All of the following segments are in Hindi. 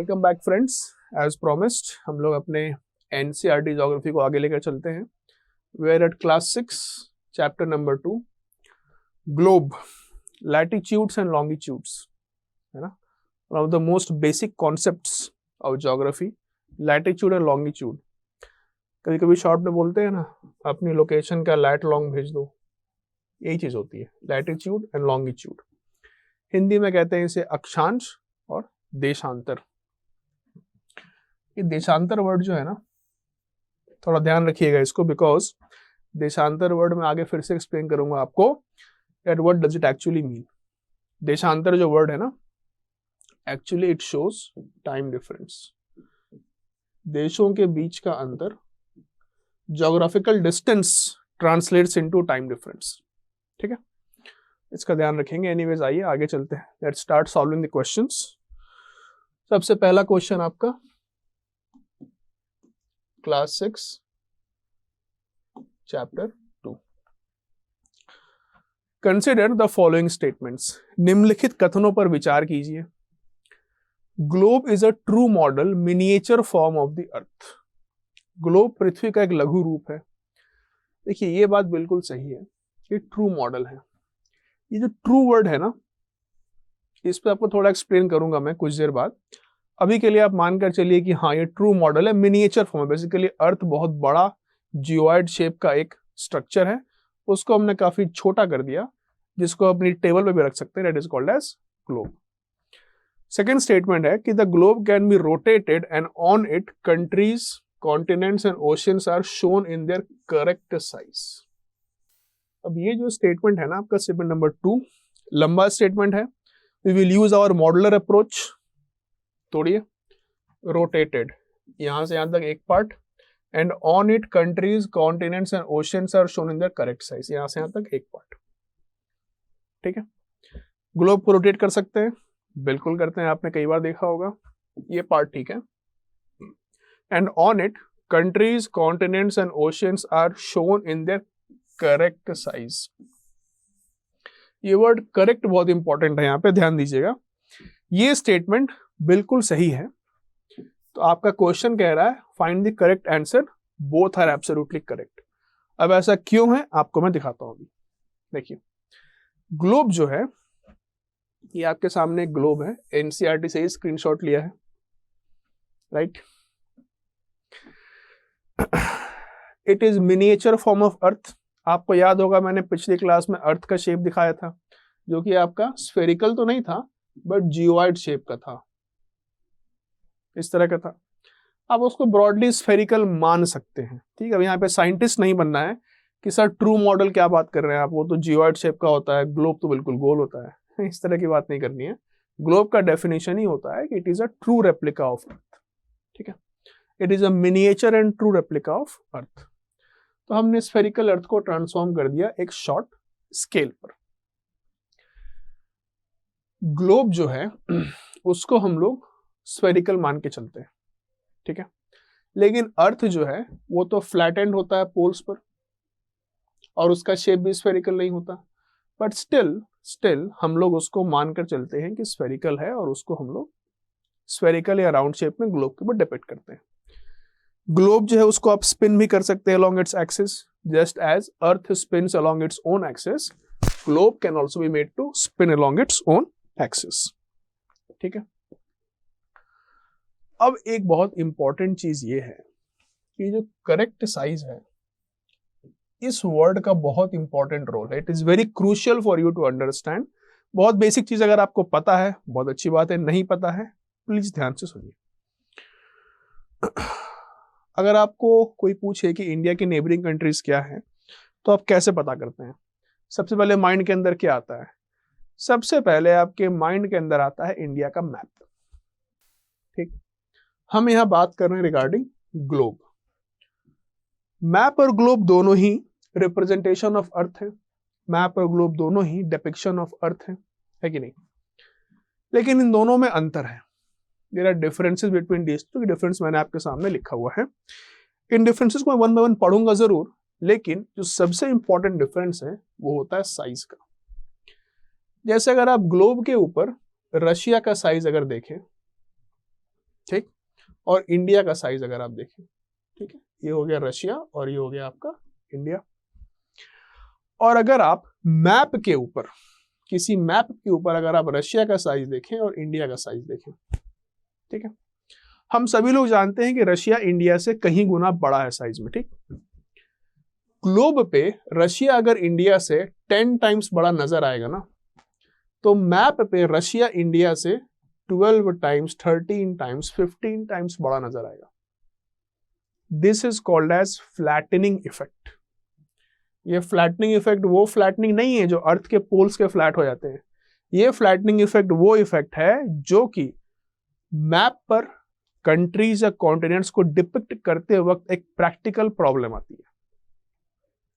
Welcome back friends. As promised हम लोग अपने एनसीईआरटी ज्योग्राफी को आगे लेकर चलते हैं। We are at class 6 chapter number 2 globe latitudes and longitudes, है ना। One of the most basic concepts of geography, latitude and longitude. कभी कभी शॉर्ट में बोलते हैं ना, अपनी लोकेशन का लैट लॉन्ग भेज दो, यही चीज होती है लैटिट्यूड एंड लॉन्गिट्यूड। हिंदी में कहते हैं इसे अक्षांश और देशांतर। ये देशांतर वर्ड जो है ना, थोड़ा ध्यान रखिएगा इसको, बिकॉज देशांतर वर्ड में आगे फिर से एक्सप्लेन करूंगा आपको that what does it actually mean. देशांतर जो वर्ड है ना, actually it shows time difference, देशों के बीच का अंतर। Geographical distance translates into time difference, ठीक है, इसका ध्यान रखेंगे। एनीवेज आइए आगे चलते हैं, let's start solving the questions. सबसे पहला क्वेश्चन आपका class 6 chapter 2। Consider the following statements. निम्नलिखित कथनों पर विचार कीजिए। Globe is a true model miniature form of the earth. Globe पृथ्वी का एक लघु रूप है। देखिए ये बात बिल्कुल सही है, ये ट्रू मॉडल है। ये जो ट्रू वर्ड है ना, इस पे आपको थोड़ा एक्सप्लेन करूंगा मैं कुछ देर बाद। अभी के लिए आप मानकर चलिए कि हाँ ये ट्रू मॉडल है, मिनिएचर फॉर्म है। बेसिकली अर्थ बहुत बड़ा जियोइड शेप का एक स्ट्रक्चर है, उसको हमने काफी छोटा कर दिया, जिसको अपनी टेबल पे भी रख सकते हैं, that is called as globe. Second statement है कि the globe can be rotated and on it countries, continents and oceans are shown in their correct size. अब ये जो स्टेटमेंट है ना आपका स्टेटमेंट नंबर 2, लंबा स्टेटमेंट है। We will use our modular approach. तोड़िए, रोटेटेड यहां से यहां तक एक part, and on it countries, continents and oceans are shown in their correct size, यहां से यहां तक एक पार्ट, ठीक है। ग्लोब को रोटेट कर सकते हैं, बिल्कुल करते हैं, आपने कई बार देखा होगा। ये पार्ट ठीक है। And on it countries, continents and oceans are shown in their correct size. ये वर्ड करेक्ट बहुत इंपॉर्टेंट है, यहां पे ध्यान दीजिएगा। ये स्टेटमेंट बिल्कुल सही है। तो आपका क्वेश्चन कह रहा है find the correct answer, both are absolutely correct. अब ऐसा क्यों है आपको मैं दिखाता हूं अभी। देखिए ग्लोब जो है, ये आपके सामने ग्लोब है, एनसीईआरटी से ही स्क्रीनशॉट लिया है, right. It is miniature form of earth. आपको याद होगा मैंने पिछली क्लास में अर्थ का शेप दिखाया था, जो कि आपका स्फेरिकल तो नहीं था बट जियोइड शेप का था, इस तरह का था। आप उसको ब्रॉडली स्फेरिकल मान सकते हैं, ठीक है। अब यहाँ पे साइंटिस्ट नहीं बनना है कि सर ट्रू मॉडल क्या बात कर रहे हैं आप, वो तो जियोइड शेप का होता है, ग्लोब तो बिल्कुल गोल होता है। इस तरह की बात नहीं करनी है। ग्लोब का डेफिनेशन ही होता है कि it is a true replica of अर्थ, ठीक है। It is a miniature and true replica of अर्थ। तो हमने स्फेरिकल अर्थ को ट्रांसफॉर्म कर दिया एक शॉर्ट स्केल पर। ग्लोब जो है उसको हम लोग स्फेरिकल मान के चलते हैं, ठीक है। लेकिन अर्थ जो है वो तो फ्लैट एंड होता है पोल्स पर, और उसका शेप भी स्फेरिकल नहीं होता, बट स्टिल हम लोग उसको मानकर चलते हैं कि स्फेरिकल है, और उसको हम लोग स्फेरिकल या राउंड शेप में ग्लोब के ऊपर डिपिक्ट करते हैं। ग्लोब जो है उसको आप स्पिन भी कर सकते हैं along its axis, just as Earth spins along its own axis, globe can also be made to spin along its own axis, ठीक है। अब एक बहुत इंपॉर्टेंट चीज ये है कि जो करेक्ट साइज है, इस वर्ड का बहुत इंपॉर्टेंट रोल है। It is very crucial for you to understand. बहुत बेसिक चीज अगर आपको पता है बहुत अच्छी बात है, नहीं पता है प्लीज ध्यान से सुनिए। अगर आपको कोई पूछे कि इंडिया की नेबरिंग कंट्रीज क्या है, तो आप कैसे पता करते हैं? सबसे पहले माइंड के अंदर क्या आता है? सबसे पहले आपके माइंड के अंदर आता है इंडिया का मैप, ठीक। हम यहां बात कर रहे हैं रिगार्डिंग ग्लोब। मैप और ग्लोब दोनों ही रिप्रेजेंटेशन ऑफ अर्थ है, मैप और ग्लोब दोनों ही डिपिक्शन ऑफ अर्थ है कि नहीं? लेकिन इन दोनों में अंतर है। There are differences between these two। Difference मैंने आपके सामने लिखा हुआ है। इन डिफरेंसेस को मैं वन बाय वन पढ़ूंगा जरूर, लेकिन जो सबसे इंपॉर्टेंट डिफरेंस है वो होता है साइज का। जैसे अगर आप ग्लोब के ऊपर रशिया का साइज अगर देखें, ठीक। और इंडिया का साइज अगर आप देखें, ठीक है, ये हो गया रशिया और ये हो गया आपका इंडिया। और अगर आप मैप के ऊपर, किसी मैप के ऊपर अगर आप रशिया का साइज देखें और इंडिया का साइज देखें, ठीक है, हम सभी लोग जानते हैं कि रशिया इंडिया से कहीं गुना बड़ा है साइज में, ठीक। ग्लोब पे रशिया अगर इंडिया से 10 टाइम्स बड़ा नजर आएगा ना, तो मैप पे रशिया इंडिया से 12 टाइम्स, 13 टाइम्स, 15 टाइम्स बड़ा नजर आएगा। This is called as flattening effect. ये फ्लैटनिंग इफेक्ट वो फ्लैटनिंग नहीं है जो अर्थ के पोल्स के फ्लैट हो जाते हैं। ये फ्लैटनिंग इफेक्ट वो इफेक्ट है जो कि मैप पर कंट्रीज या कॉन्टिनेंट्स को डिपिक्ट करते वक्त एक प्रैक्टिकल प्रॉब्लम आती है,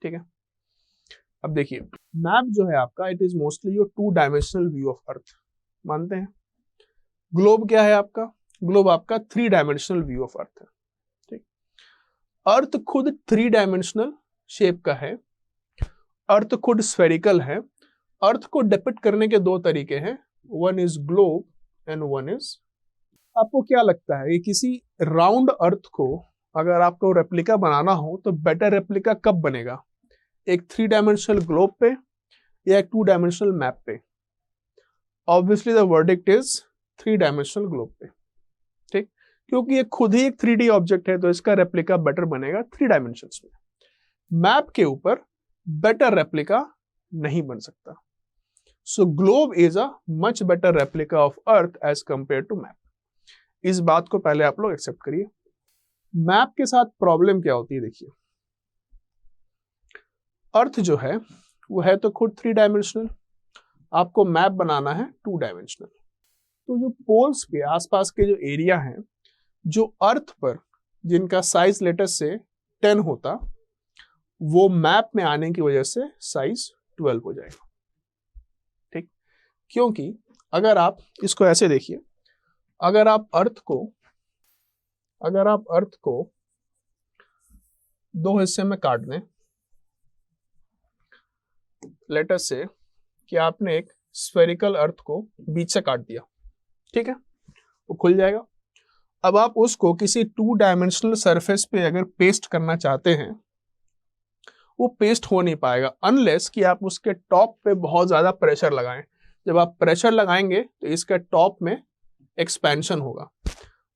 ठीक है। अब देखिए, मैप जो है आपका, it is mostly your 2 dimensional view of earth, मानते हैं। ग्लोब क्या है आपका? ग्लोब आपका 3 डायमेंशनल व्यू ऑफ अर्थ है, ठीक। अर्थ खुद 3 डायमेंशनल शेप का है, अर्थ खुद स्फेरिकल है। अर्थ को डिपिक्ट करने के 2 तरीके हैं, one is globe and one is, आपको क्या लगता है कि किसी राउंड अर्थ को अगर आपको रेप्लिका बनाना हो तो बेटर रेप्लिका कब बनेगा? एक 3 डायमेंशनल ग्लोब पे या एक 2 डायमेंशनल मैप पे? Obviously the verdict is 3 dimensional globe पे, ठीक, क्योंकि ये खुद ही एक 3D ऑब्जेक्ट है, तो इसका रेप्लिका बेटर बनेगा 3 डायमेंशंस में। मैप के ऊपर बेटर रेप्लिका नहीं बन सकता। So globe is a much better replica of earth as compare to map. इस बात को पहले आप लोग एक्सेप्ट करिए। मैप के साथ प्रॉब्लम क्या होती है, देखिए, अर्थ जो है वो है तो खुद 3 डायमेंशनल, आपको मैप बनाना है 2 डायमेंशनल। तो जो पोल्स के आसपास के जो एरिया हैं, जो अर्थ पर जिनका साइज लेटेस्ट से 10 होता, वो मैप में आने की वजह से साइज 12 हो जाएगा, ठीक। क्योंकि अगर आप इसको ऐसे देखिए, अगर आप अर्थ को 2 हिस्से में काट दें, लेटेस्ट से कि आपने एक स्फेरिकल अर्थ को बीच से काट दिया, ठीक है, वो खुल जाएगा। अब आप उसको किसी 2 डायमेंशनल सरफेस पे अगर पेस्ट करना चाहते हैं, वो पेस्ट हो नहीं पाएगा अनलेस कि आप उसके टॉप पे बहुत ज्यादा प्रेशर लगाएं। जब आप प्रेशर लगाएंगे तो इसका टॉप में एक्सपेंशन होगा।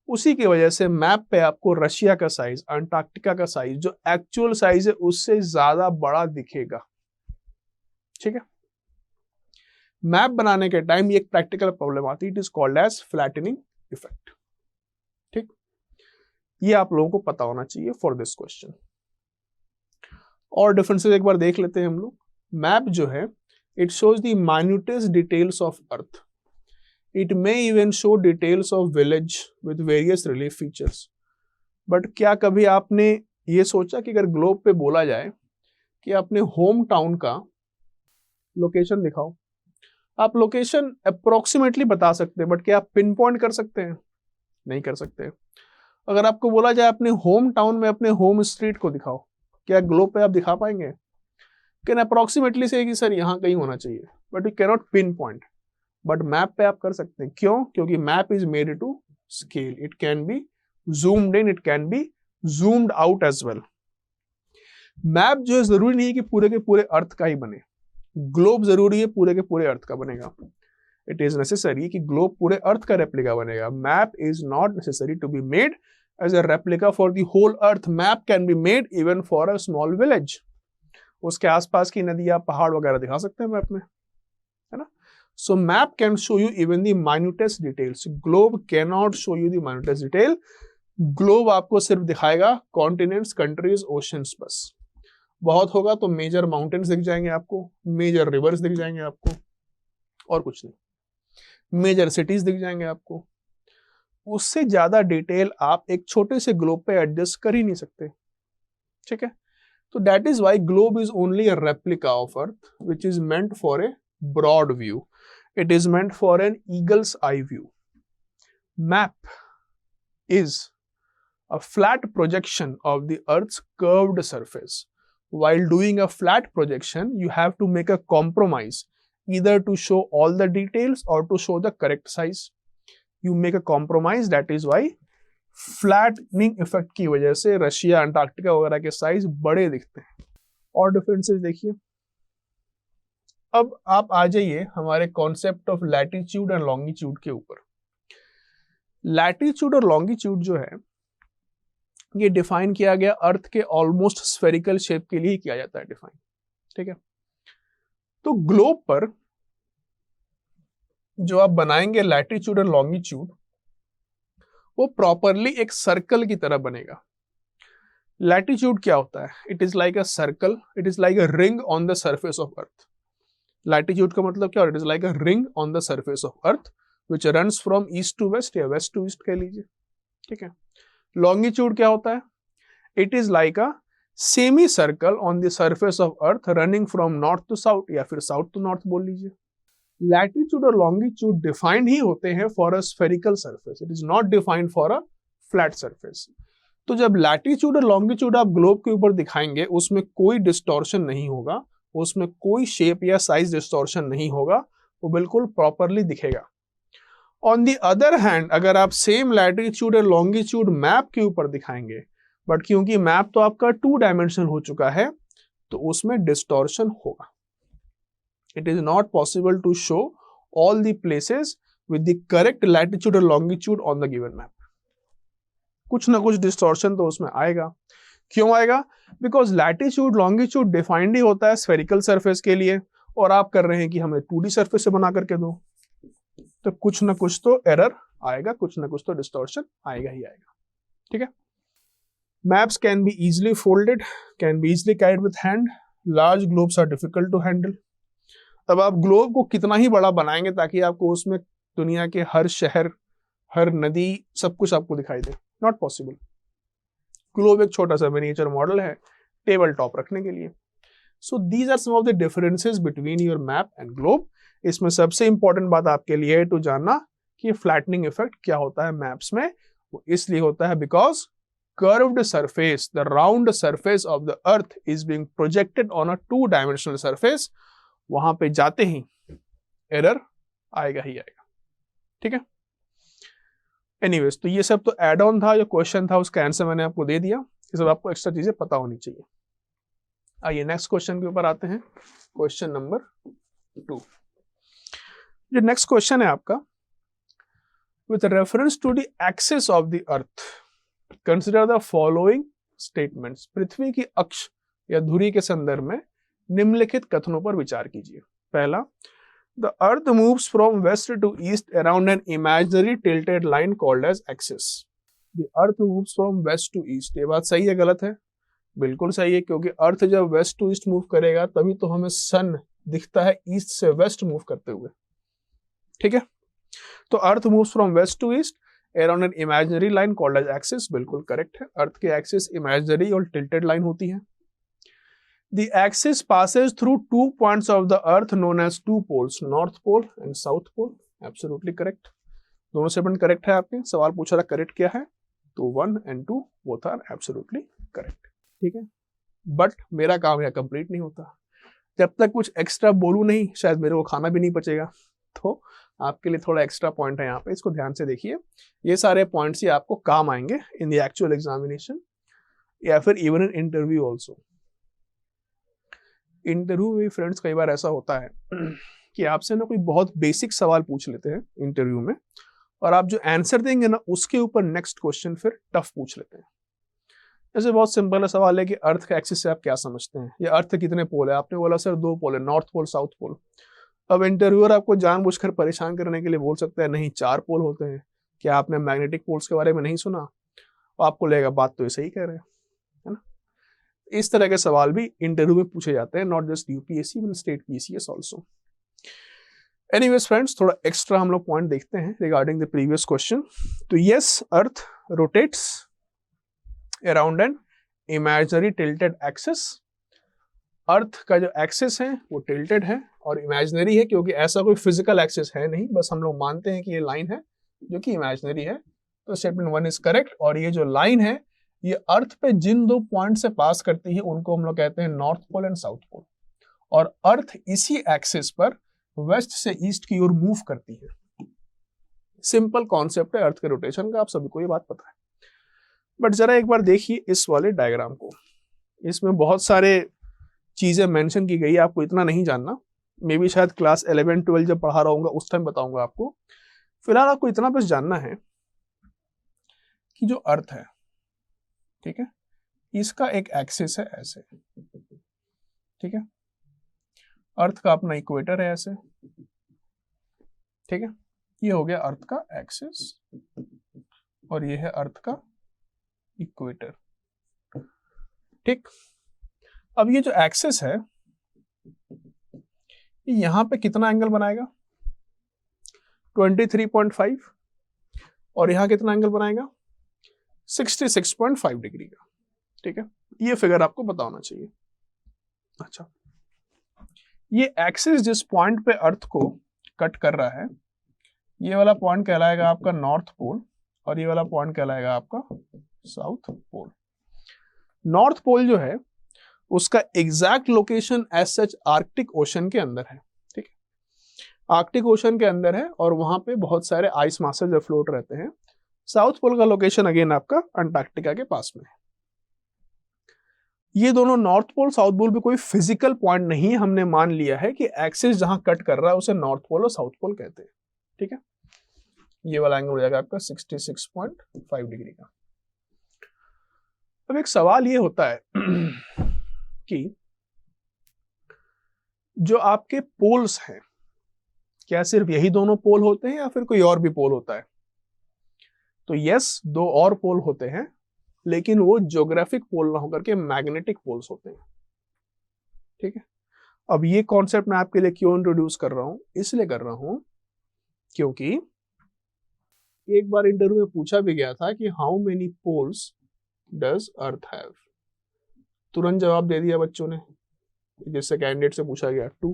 उसी की वजह से मैप पे आपको रशिया का साइज, अंटार्कटिका का साइज, जो एक्चुअल साइज है उससे ज्यादा बड़ा दिखेगा, ठीक है। मैप बनाने के टाइम ये एक प्रैक्टिकल प्रॉब्लम आती है, it is called as flattening effect, ठीक। ये आप लोगों को पता होना चाहिए फॉर दिस क्वेश्चन। और डिफरेंसेस एक बार देख लेते हैं हम लोग। मैप जो है, it shows the minutest details of earth. It may even show details of village with various relief features. But क्या कभी आपने ये सोचा कि अगर ग्लोब पे बोला जाए कि अपने होम टाउन का लोकेशन दिखाओ, आप लोकेशन अप्रोक्सीमेटली बता सकते हैं, बट क्या आप पिन पॉइंट कर सकते हैं? नहीं कर सकते। अगर आपको बोला जाए अपने होम टाउन में अपने होम स्ट्रीट को दिखाओ, क्या ग्लोब पे आप दिखा पाएंगे? कैन अप्रोक्सीमेटली से कि सर यहाँ कहीं होना चाहिए, but you cannot pin point. But map पे आप कर सकते हैं। क्यों? क्योंकि map is made to scale, it can be zoomed in, it can be zoomed out as well. Map जो है जरूरी नहीं है कि पूरे के पूरे अर्थ का ही बने, ग्लोब जरूरी है पूरे के पूरे अर्थ का बनेगा। इट इज नेसेसरी कि ग्लोब पूरे अर्थ का रेप्लिका बनेगा। Map is not necessary to be made as a replica for the whole earth. Map can be made even for a small village. उसके आसपास की नदियां, पहाड़ वगैरह दिखा सकते हैं मैप में, है ना। So map can show you even the minutest details. Globe cannot show you the minutest detail. Globe आपको सिर्फ दिखाएगा continents, countries, oceans बस। बहुत होगा तो मेजर माउंटेन्स दिख जाएंगे आपको, मेजर रिवर्स दिख जाएंगे आपको, और कुछ नहीं। मेजर सिटीज दिख जाएंगे आपको। उससे ज्यादा डिटेल आप एक छोटे से ग्लोब पे एडजस्ट कर ही नहीं सकते, ठीक है। तो that is why globe is only a replica of earth which is meant for a broad view. It is meant for an eagle's eye view. Map is a flat projection of the Earth's curved surface. While doing a flat projection, you have to make a compromise, either to show all the details or to show the correct size. You make a compromise, that is why flattening effect की वजह से रशिया, अंटार्कटिका वगैरह के साइज बड़े दिखते हैं। और डिफरेंसेस देखिए। अब आप आ जाइए हमारे concept of latitude and longitude के ऊपर। लैटिट्यूड और लॉन्गिट्यूड जो है ये डिफाइन किया गया अर्थ के ऑलमोस्ट स्फेरिकल शेप के लिए ही किया जाता है डिफाइन, ठीक है। तो ग्लोब पर जो आप बनाएंगे लैटिट्यूड और लॉन्गिट्यूड, वो प्रॉपरली एक सर्कल की तरह बनेगा। लैटिट्यूड क्या होता है? It is like a circle, it is like a ring on the surface of earth. Latitude का मतलब क्या? It is like a ring on the surface of earth which runs from east to west या वेस्ट टू ईस्ट कह लीजिए, ठीक है। लॉन्गिट्यूड क्या होता है? It is like a semi circle on the surface of earth running from north to south या फिर साउथ टू नॉर्थ बोल लीजिए। लैटिट्यूड और लॉन्गिट्यूड डिफाइंड ही होते हैं for a spherical surface, it is not defined for a flat surface. तो जब लैटिट्यूड और लॉन्गिट्यूड आप ग्लोब के ऊपर दिखाएंगे उसमें कोई डिस्टॉर्शन नहीं होगा, उसमें कोई शेप या साइज डिस्टॉर्शन नहीं होगा, वो बिल्कुल प्रॉपरली दिखेगा। ऑन दी अदर हैंड अगर आप सेम लैटिट्यूड और लॉन्गिट्यूड मैप के ऊपर दिखाएंगे, बट क्योंकि मैप तो आपका 2 डायमेंशनल हो चुका है तो उसमें डिस्टॉर्शन होगा। It is not possible to show all the places with the correct latitude or longitude on the given map. कुछ ना कुछ डिस्टॉर्शन तो उसमें आएगा। क्यों आएगा? बिकॉज लैटिट्यूड लॉन्गिट्यूड डिफाइंड ही होता है स्फेरिकल सरफेस के लिए, और आप कर रहे हैं कि हमें 2D सरफेस से बना करके दो, तो कुछ ना कुछ तो एरर आएगा, कुछ ना कुछ तो डिस्टॉर्शन आएगा ही आएगा, ठीक है। Maps can be easily folded, can be easily carried with hand, large globes are difficult to handle. तब आप ग्लोब को कितना ही बड़ा बनाएंगे ताकि आपको उसमें दुनिया के हर शहर, हर नदी, सब कुछ आपको दिखाई दे? Not possible. ग्लोब एक छोटा सा मिनिएचर मॉडल है टेबल टॉप रखने के लिए। So these are some of the differences between your map and globe. इसमें सबसे इंपॉर्टेंट बात आपके लिए है टू जानना कि फ्लैटनिंग इफेक्ट क्या होता है मैप्स में। वो इसलिए होता है because curved surface, the round surface of the earth is being projected on a 2-dimensional surface। वहां पे जाते ही एरर आएगा ही आएगा, ठीक है। एनीवेज, तो ये सब तो एड ऑन था, जो क्वेश्चन था उसका आंसर मैंने आपको दे दिया। ये सब आपको एक्स्ट्रा चीजें पता होनी चाहिए। आइए नेक्स्ट क्वेश्चन के ऊपर आते हैं, क्वेश्चन नंबर 2। जो नेक्स्ट क्वेश्चन है आपका, with reference to the axis of the earth consider the following statements. पृथ्वी की अक्ष या धुरी के संदर्भ में निम्नलिखित कथनों पर विचार कीजिए। पहला, the earth moves from west to east around an imaginary tilted line called as axis. The earth moves from west to east, ये बात सही है गलत है? बिल्कुल सही है, क्योंकि अर्थ जब वेस्ट टू ईस्ट मूव करेगा तभी तो हमें सन दिखता है ईस्ट से वेस्ट मूव करते हुए, ठीक है। तो earth moves from west to east around an imaginary line called as axis, बिल्कुल करेक्ट है। अर्थ की एक्सिस इमेजिनरी और टिल्टेड लाइन होती है। The axis passes through 2 points of the earth known as 2 poles, North Pole and South Pole. Absolutely correct. दोनों स्टेटमेंट करेक्ट है आपके। सवाल पूछा था करेक्ट क्या है, तो 1 and 2 both are absolutely correct, ठीक है। बट मेरा काम यह कंप्लीट नहीं होता जब तक कुछ एक्स्ट्रा बोलूं नहीं, शायद मेरे को खाना भी नहीं पचेगा। तो आपके लिए थोड़ा एक्स्ट्रा पॉइंट है यहाँ पे, इसको ध्यान से देखिए। ये सारे पॉइंट्स ही आपको काम आएंगे इन द एक्चुअल एग्जामिनेशन या फिर even in interview also. Interview में फ्रेंड्स कई बार ऐसा होता है कि आपसे ना कोई बहुत बेसिक सवाल पूछ लेते हैं इंटरव्यू में, और आप जो आंसर देंगे ना उसके ऊपर नेक्स्ट क्वेश्चन फिर टफ पूछ लेते हैं। जैसे बहुत सिंपल सवाल है कि अर्थ का एक्सिस से आप क्या समझते हैं, या अर्थ कितने पोल है? आपने बोला सर 2 पोल है, नॉर्थ पोल साउथ पोल। अब इंटरव्यूअर आपको जानबूझकर परेशान करने के लिए बोल सकता है नहीं 4 पोल होते हैं, क्या आपने मैग्नेटिक पोल्स के बारे में नहीं सुना? आपको लगेगा बात तो ऐसे ही कह रहे हैं, है ना। इस तरह के सवाल भी इंटरव्यू में पूछे जाते हैं, not just UPSC but state PCS also. Anyways friends, थोड़ा एक्स्ट्रा हम लोग पॉइंट देखते हैं रिगार्डिंग द प्रीवियस क्वेश्चन। तो yes, earth rotates around an imaginary tilted axis. Earth का जो एक्सिस है वो टिल्टेड है और इमेजिनरी है, क्योंकि ऐसा कोई फिजिकल एक्सिस है नहीं, बस हम लोग मानते हैं कि ये लाइन है जो कि इमेजिनरी है। तो स्टेटमेंट 1 इज करेक्ट। और ये जो लाइन है ये अर्थ पे जिन 2 पॉइंट से पास करती है उनको हम लोग कहते हैं north pole and south pole, और अर्थ इसी एक्सिस पर वेस्ट से ईस्ट की ओर मूव करती है। सिंपल कॉन्सेप्ट है अर्थ के रोटेशन का, आप सभी को ये बात पता है। बट जरा एक बार देखिए इस वाले डायग्राम को, इसमें बहुत सारे चीजें मेंशन की गई है, आपको इतना नहीं जानना, मे बी शायद क्लास 11-12 जब पढ़ा रहा हूँ उस टाइम बताऊंगा आपको। फिलहाल आपको इतना बस जानना है कि जो अर्थ है, ठीक है, इसका एक एक्सिस है ऐसे, ठीक है, अर्थ का अपना इक्वेटर है ऐसे, ठीक है, ये हो गया अर्थ का एक्सिस और ये है अर्थ का इक्वेटर, ठीक। अब ये जो एक्सिस है यहां पे कितना एंगल बनाएगा, 23.5, और यहां कितना एंगल बनाएगा, 66.5 डिग्री का, ठीक है। ये फिगर आपको पता होना चाहिए। अच्छा, ये एक्सिस जिस पॉइंट पे अर्थ को कट कर रहा है, ये वाला पॉइंट कहलाएगा आपका नॉर्थ पोल और ये वाला पॉइंट कहलाएगा आपका साउथ पोल। नॉर्थ पोल जो है उसका exact location as such Arctic Ocean के अंदर है, ठीक है, आर्कटिक ओशन के अंदर है और वहां पे बहुत सारे आइस मासेस फ्लोट रहते हैं। साउथ पोल का लोकेशन अगेन आपका अंटार्कटिका के पास में है। ये दोनों नॉर्थ पोल साउथ पोल पे कोई फिजिकल पॉइंट नहीं है, हमने मान लिया है कि एक्सिस जहां कट कर रहा है उसे नॉर्थ पोल और साउथ पोल कहते हैं, ठीक है। ये वाला एंगल हो जाएगा आपका 66.5 डिग्री का। अब एक सवाल ये होता है कि जो आपके पोल्स हैं, क्या सिर्फ यही दोनों पोल होते हैं या फिर कोई और भी पोल होता है? तो यस, दो और पोल होते हैं, लेकिन वो ज्योग्राफिक पोल ना होकर के मैग्नेटिक पोल्स होते हैं, ठीक है। अब ये कॉन्सेप्ट मैं आपके लिए क्यों इंट्रोड्यूस कर रहा हूं, इसलिए कर रहा हूं क्योंकि एक बार इंटरव्यू में पूछा भी गया था कि how many poles does earth have. तुरंत जवाब दे दिया बच्चों ने, जिससे कैंडिडेट से पूछा गया 2,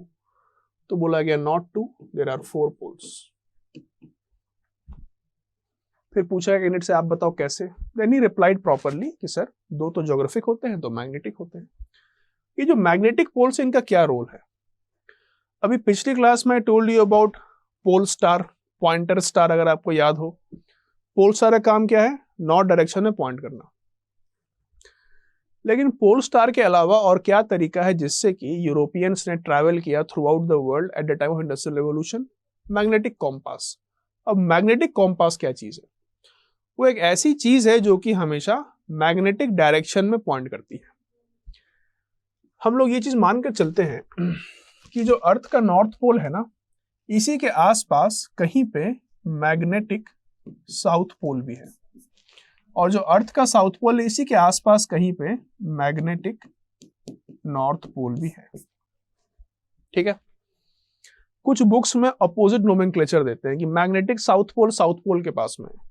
तो बोला गया नॉट 2, देयर आर 4 पोल्स। फिर पूछा गया कैंडिडेट से आप बताओ कैसे, देन ही रिप्लाइड प्रॉपरली कि सर 2 तो ज्योग्राफिक होते हैं, 2 मैग्नेटिक होते हैं। ये जो मैग्नेटिक पोल्स इनका क्या रोल है? अभी पिछली क्लास में told you about pole star, pointer star, अगर आपको याद हो। पोल स्टार का काम क्या है? नॉर्थ डायरेक्शन में पॉइंट करना। लेकिन पोल स्टार के अलावा और क्या तरीका है जिससे कि यूरोपियंस ने ट्रैवल किया through out the world at the time of industrial revolution? Magnetic compass. अब मैग्नेटिक कॉम्पास क्या चीज है? वो एक ऐसी चीज है जो कि हमेशा मैग्नेटिक डायरेक्शन में पॉइंट करती है। हम लोग ये चीज मानकर चलते हैं कि जो अर्थ का नॉर्थ पोल है ना, इसी के आसपास कहीं पे मैग्नेटिक साउथ पोल भी है, और जो अर्थ का साउथ पोल है इसी के आसपास कहीं पे मैग्नेटिक नॉर्थ पोल भी है, ठीक है। कुछ बुक्स में अपोजिट नोमेनक्लेचर देते हैं कि मैग्नेटिक साउथ पोल के पास में है।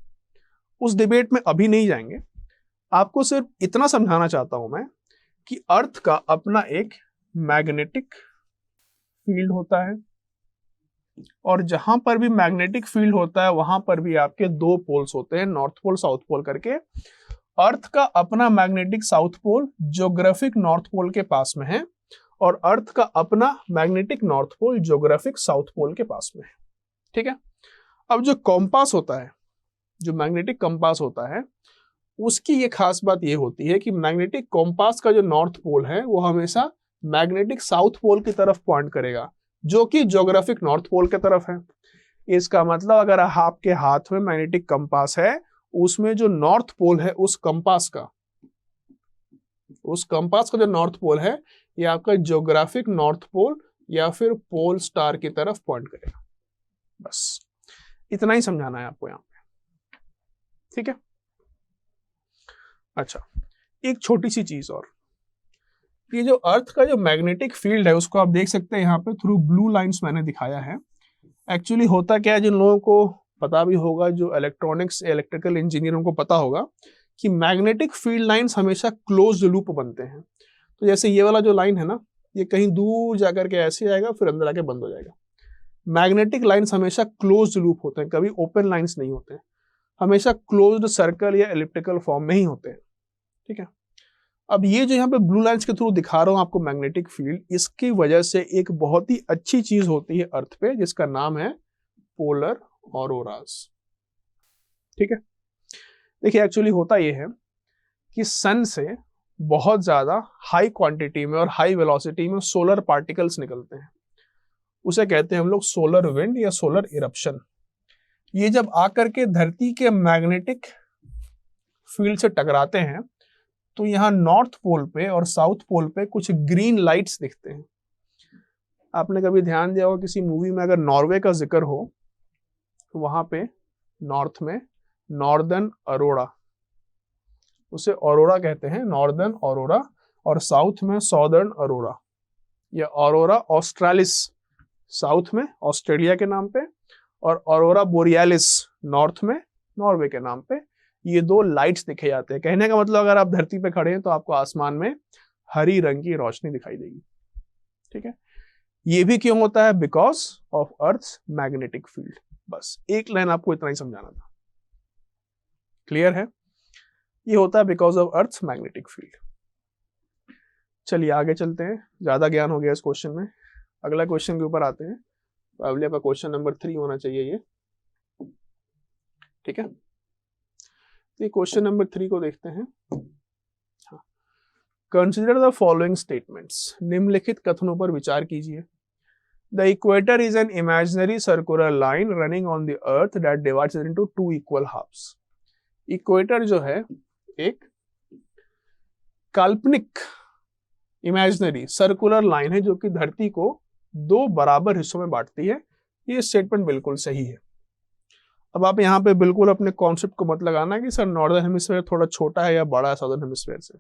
उस डिबेट में अभी नहीं जाएंगे, आपको सिर्फ इतना समझाना चाहता हूं मैं कि अर्थ का अपना एक मैग्नेटिक फील्ड होता है, और जहां पर भी मैग्नेटिक फील्ड होता है वहां पर भी आपके 2 पोल्स होते हैं, नॉर्थ पोल साउथ पोल करके। अर्थ का अपना magnetic south pole geographic north pole के पास में है, और अर्थ का अपना magnetic north pole geographic south pole के पास में है, ठीक है। अब जो कॉम्पास होता है, जो मैग्नेटिक कंपास होता है, उसकी ये खास बात ये होती है कि मैग्नेटिक कंपास का जो नॉर्थ पोल है वो हमेशा मैग्नेटिक साउथ पोल की तरफ पॉइंट करेगा, जो कि ज्योग्राफिक नॉर्थ पोल की तरफ है। इसका मतलब अगर आपके हाथ में मैग्नेटिक कंपास है, उसमें जो नॉर्थ पोल है उस कंपास का जो नॉर्थ पोल है, ये आपका ज्योग्राफिक नॉर्थ पोल या फिर पोल स्टार की तरफ पॉइंट करेगा। बस इतना ही समझाना है आपको यहां पे, ठीक है। अच्छा, एक छोटी सी चीज और, ये जो अर्थ का जो मैग्नेटिक फील्ड है उसको आप देख सकते हैं यहाँ पे थ्रू ब्लू लाइंस मैंने दिखाया है। एक्चुअली होता क्या है, जिन लोगों को पता भी होगा, जो इलेक्ट्रॉनिक्स इलेक्ट्रिकल इंजीनियरों को पता होगा कि मैग्नेटिक फील्ड लाइंस हमेशा क्लोज्ड लूप बनते हैं। तो जैसे ये वाला जो लाइन है ना, ये कहीं दूर जाकर के ऐसे आएगा फिर अंदर आके बंद हो जाएगा। मैग्नेटिक लाइंस हमेशा क्लोज्ड लूप होते हैं, कभी ओपन लाइंस नहीं होते हैं, हमेशा क्लोज्ड सर्कल या एलिप्टिकल फॉर्म में ही होते हैं, ठीक है। अब ये जो यहाँ पे ब्लू लाइंस के थ्रू दिखा रहा हूं आपको मैग्नेटिक फील्ड, इसकी वजह से एक बहुत ही अच्छी चीज होती है अर्थ पे, जिसका नाम है पोलर ऑरोरास। ठीक है, देखिए एक्चुअली होता ये है कि सन से बहुत ज्यादा हाई क्वांटिटी में और हाई वेलोसिटी में सोलर पार्टिकल्स निकलते हैं, उसे कहते हैं हम लोग सोलर विंड या सोलर इरप्शन। ये जब आकर के धरती के मैग्नेटिक फील्ड से टकराते हैं तो यहाँ नॉर्थ पोल पे और साउथ पोल पे कुछ ग्रीन लाइट्स दिखते हैं। आपने कभी ध्यान दिया होगा किसी मूवी में अगर नॉर्वे का जिक्र हो तो वहां पे नॉर्थ में नॉर्दर्न अरोरा, उसे ऑरोरा कहते हैं, नॉर्दर्न ऑरोरा, और साउथ में सॉदर्न अरोरा या ऑरोरा ऑस्ट्रेलिस साउथ में ऑस्ट्रेलिया के नाम पे, और ऑरोरा बोरियालिस नॉर्थ में नॉर्वे के नाम पे। ये दो लाइट्स दिखे जाते हैं। कहने का मतलब अगर आप धरती पे खड़े हैं तो आपको आसमान में हरी रंग की रोशनी दिखाई देगी। ठीक है, ये भी क्यों होता है? Because of earth's magnetic field. बस एक लाइन आपको इतना ही समझाना था। क्लियर है? ये होता है because of earth's magnetic field. चलिए आगे चलते हैं, ज्यादा ज्ञान हो गया इस क्वेश्चन में। अगला क्वेश्चन के ऊपर आते हैं। अगले का क्वेश्चन नंबर 3 होना चाहिए ये। ठीक है, तो क्वेश्चन नंबर 3 को देखते हैं। Consider the following statements. निम्नलिखित कथनों पर विचार कीजिए। The equator is an imaginary circular line running on the earth that divides it into 2 equal halves. Equator जो है एक काल्पनिक इमेजिनरी सर्कुलर लाइन है जो कि धरती को 2 बराबर हिस्सों में बांटती है। ये स्टेटमेंट बिल्कुल सही है। अब आप यहाँ पे बिल्कुल अपने कॉन्सेप्ट को मत लगाना कि सर नॉर्दर्न हेमिस्फीयर थोड़ा छोटा है या बड़ा है साउदर्न हेमिस्फीयर से,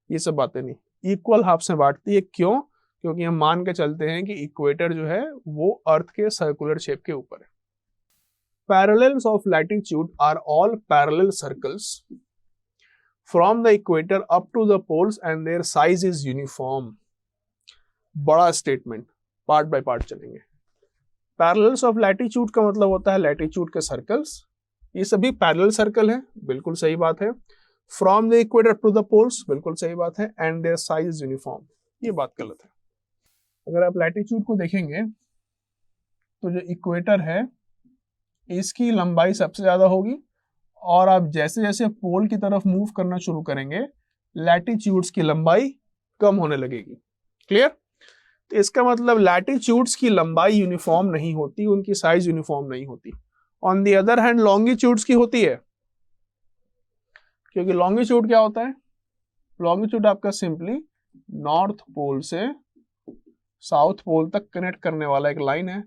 ये सब बातें नहीं। इक्वल हाफ से बांटती है। क्यों? क्योंकि हम मान के चलते हैं कि इक्वेटर जो है वो अर्थ के सर्कुलर शेप के ऊपर है। Parallels of latitude are all parallel circles from the equator up to the poles and their size is uniform. बड़ा स्टेटमेंट, पार्ट बाय पार्ट चलेंगे। पैरेलल्स ऑफ लैटिट्यूड का मतलब होता है लैटिट्यूड के सर्कल्स। ये सभी पैरेलल सर्कल है, बिल्कुल सही बात है। From the equator to the poles, बिल्कुल सही बात है। And their size is uniform, ये बात गलत है। अगर आप लैटिट्यूड को देखेंगे तो जो इक्वेटर है इसकी लंबाई सबसे ज्यादा होगी, और आप जैसे जैसे पोल की तरफ मूव करना शुरू करेंगे लैटिट्यूड्स की लंबाई कम होने लगेगी। क्लियर? तो इसका मतलब लैटिट्यूड्स की लंबाई यूनिफॉर्म नहीं होती, उनकी साइज यूनिफॉर्म नहीं होती। On the other hand longitudes की होती है, क्योंकि लॉन्गिट्यूड क्या होता है? लॉन्गिट्यूड आपका सिंपली नॉर्थ पोल से साउथ पोल तक कनेक्ट करने वाला एक लाइन है।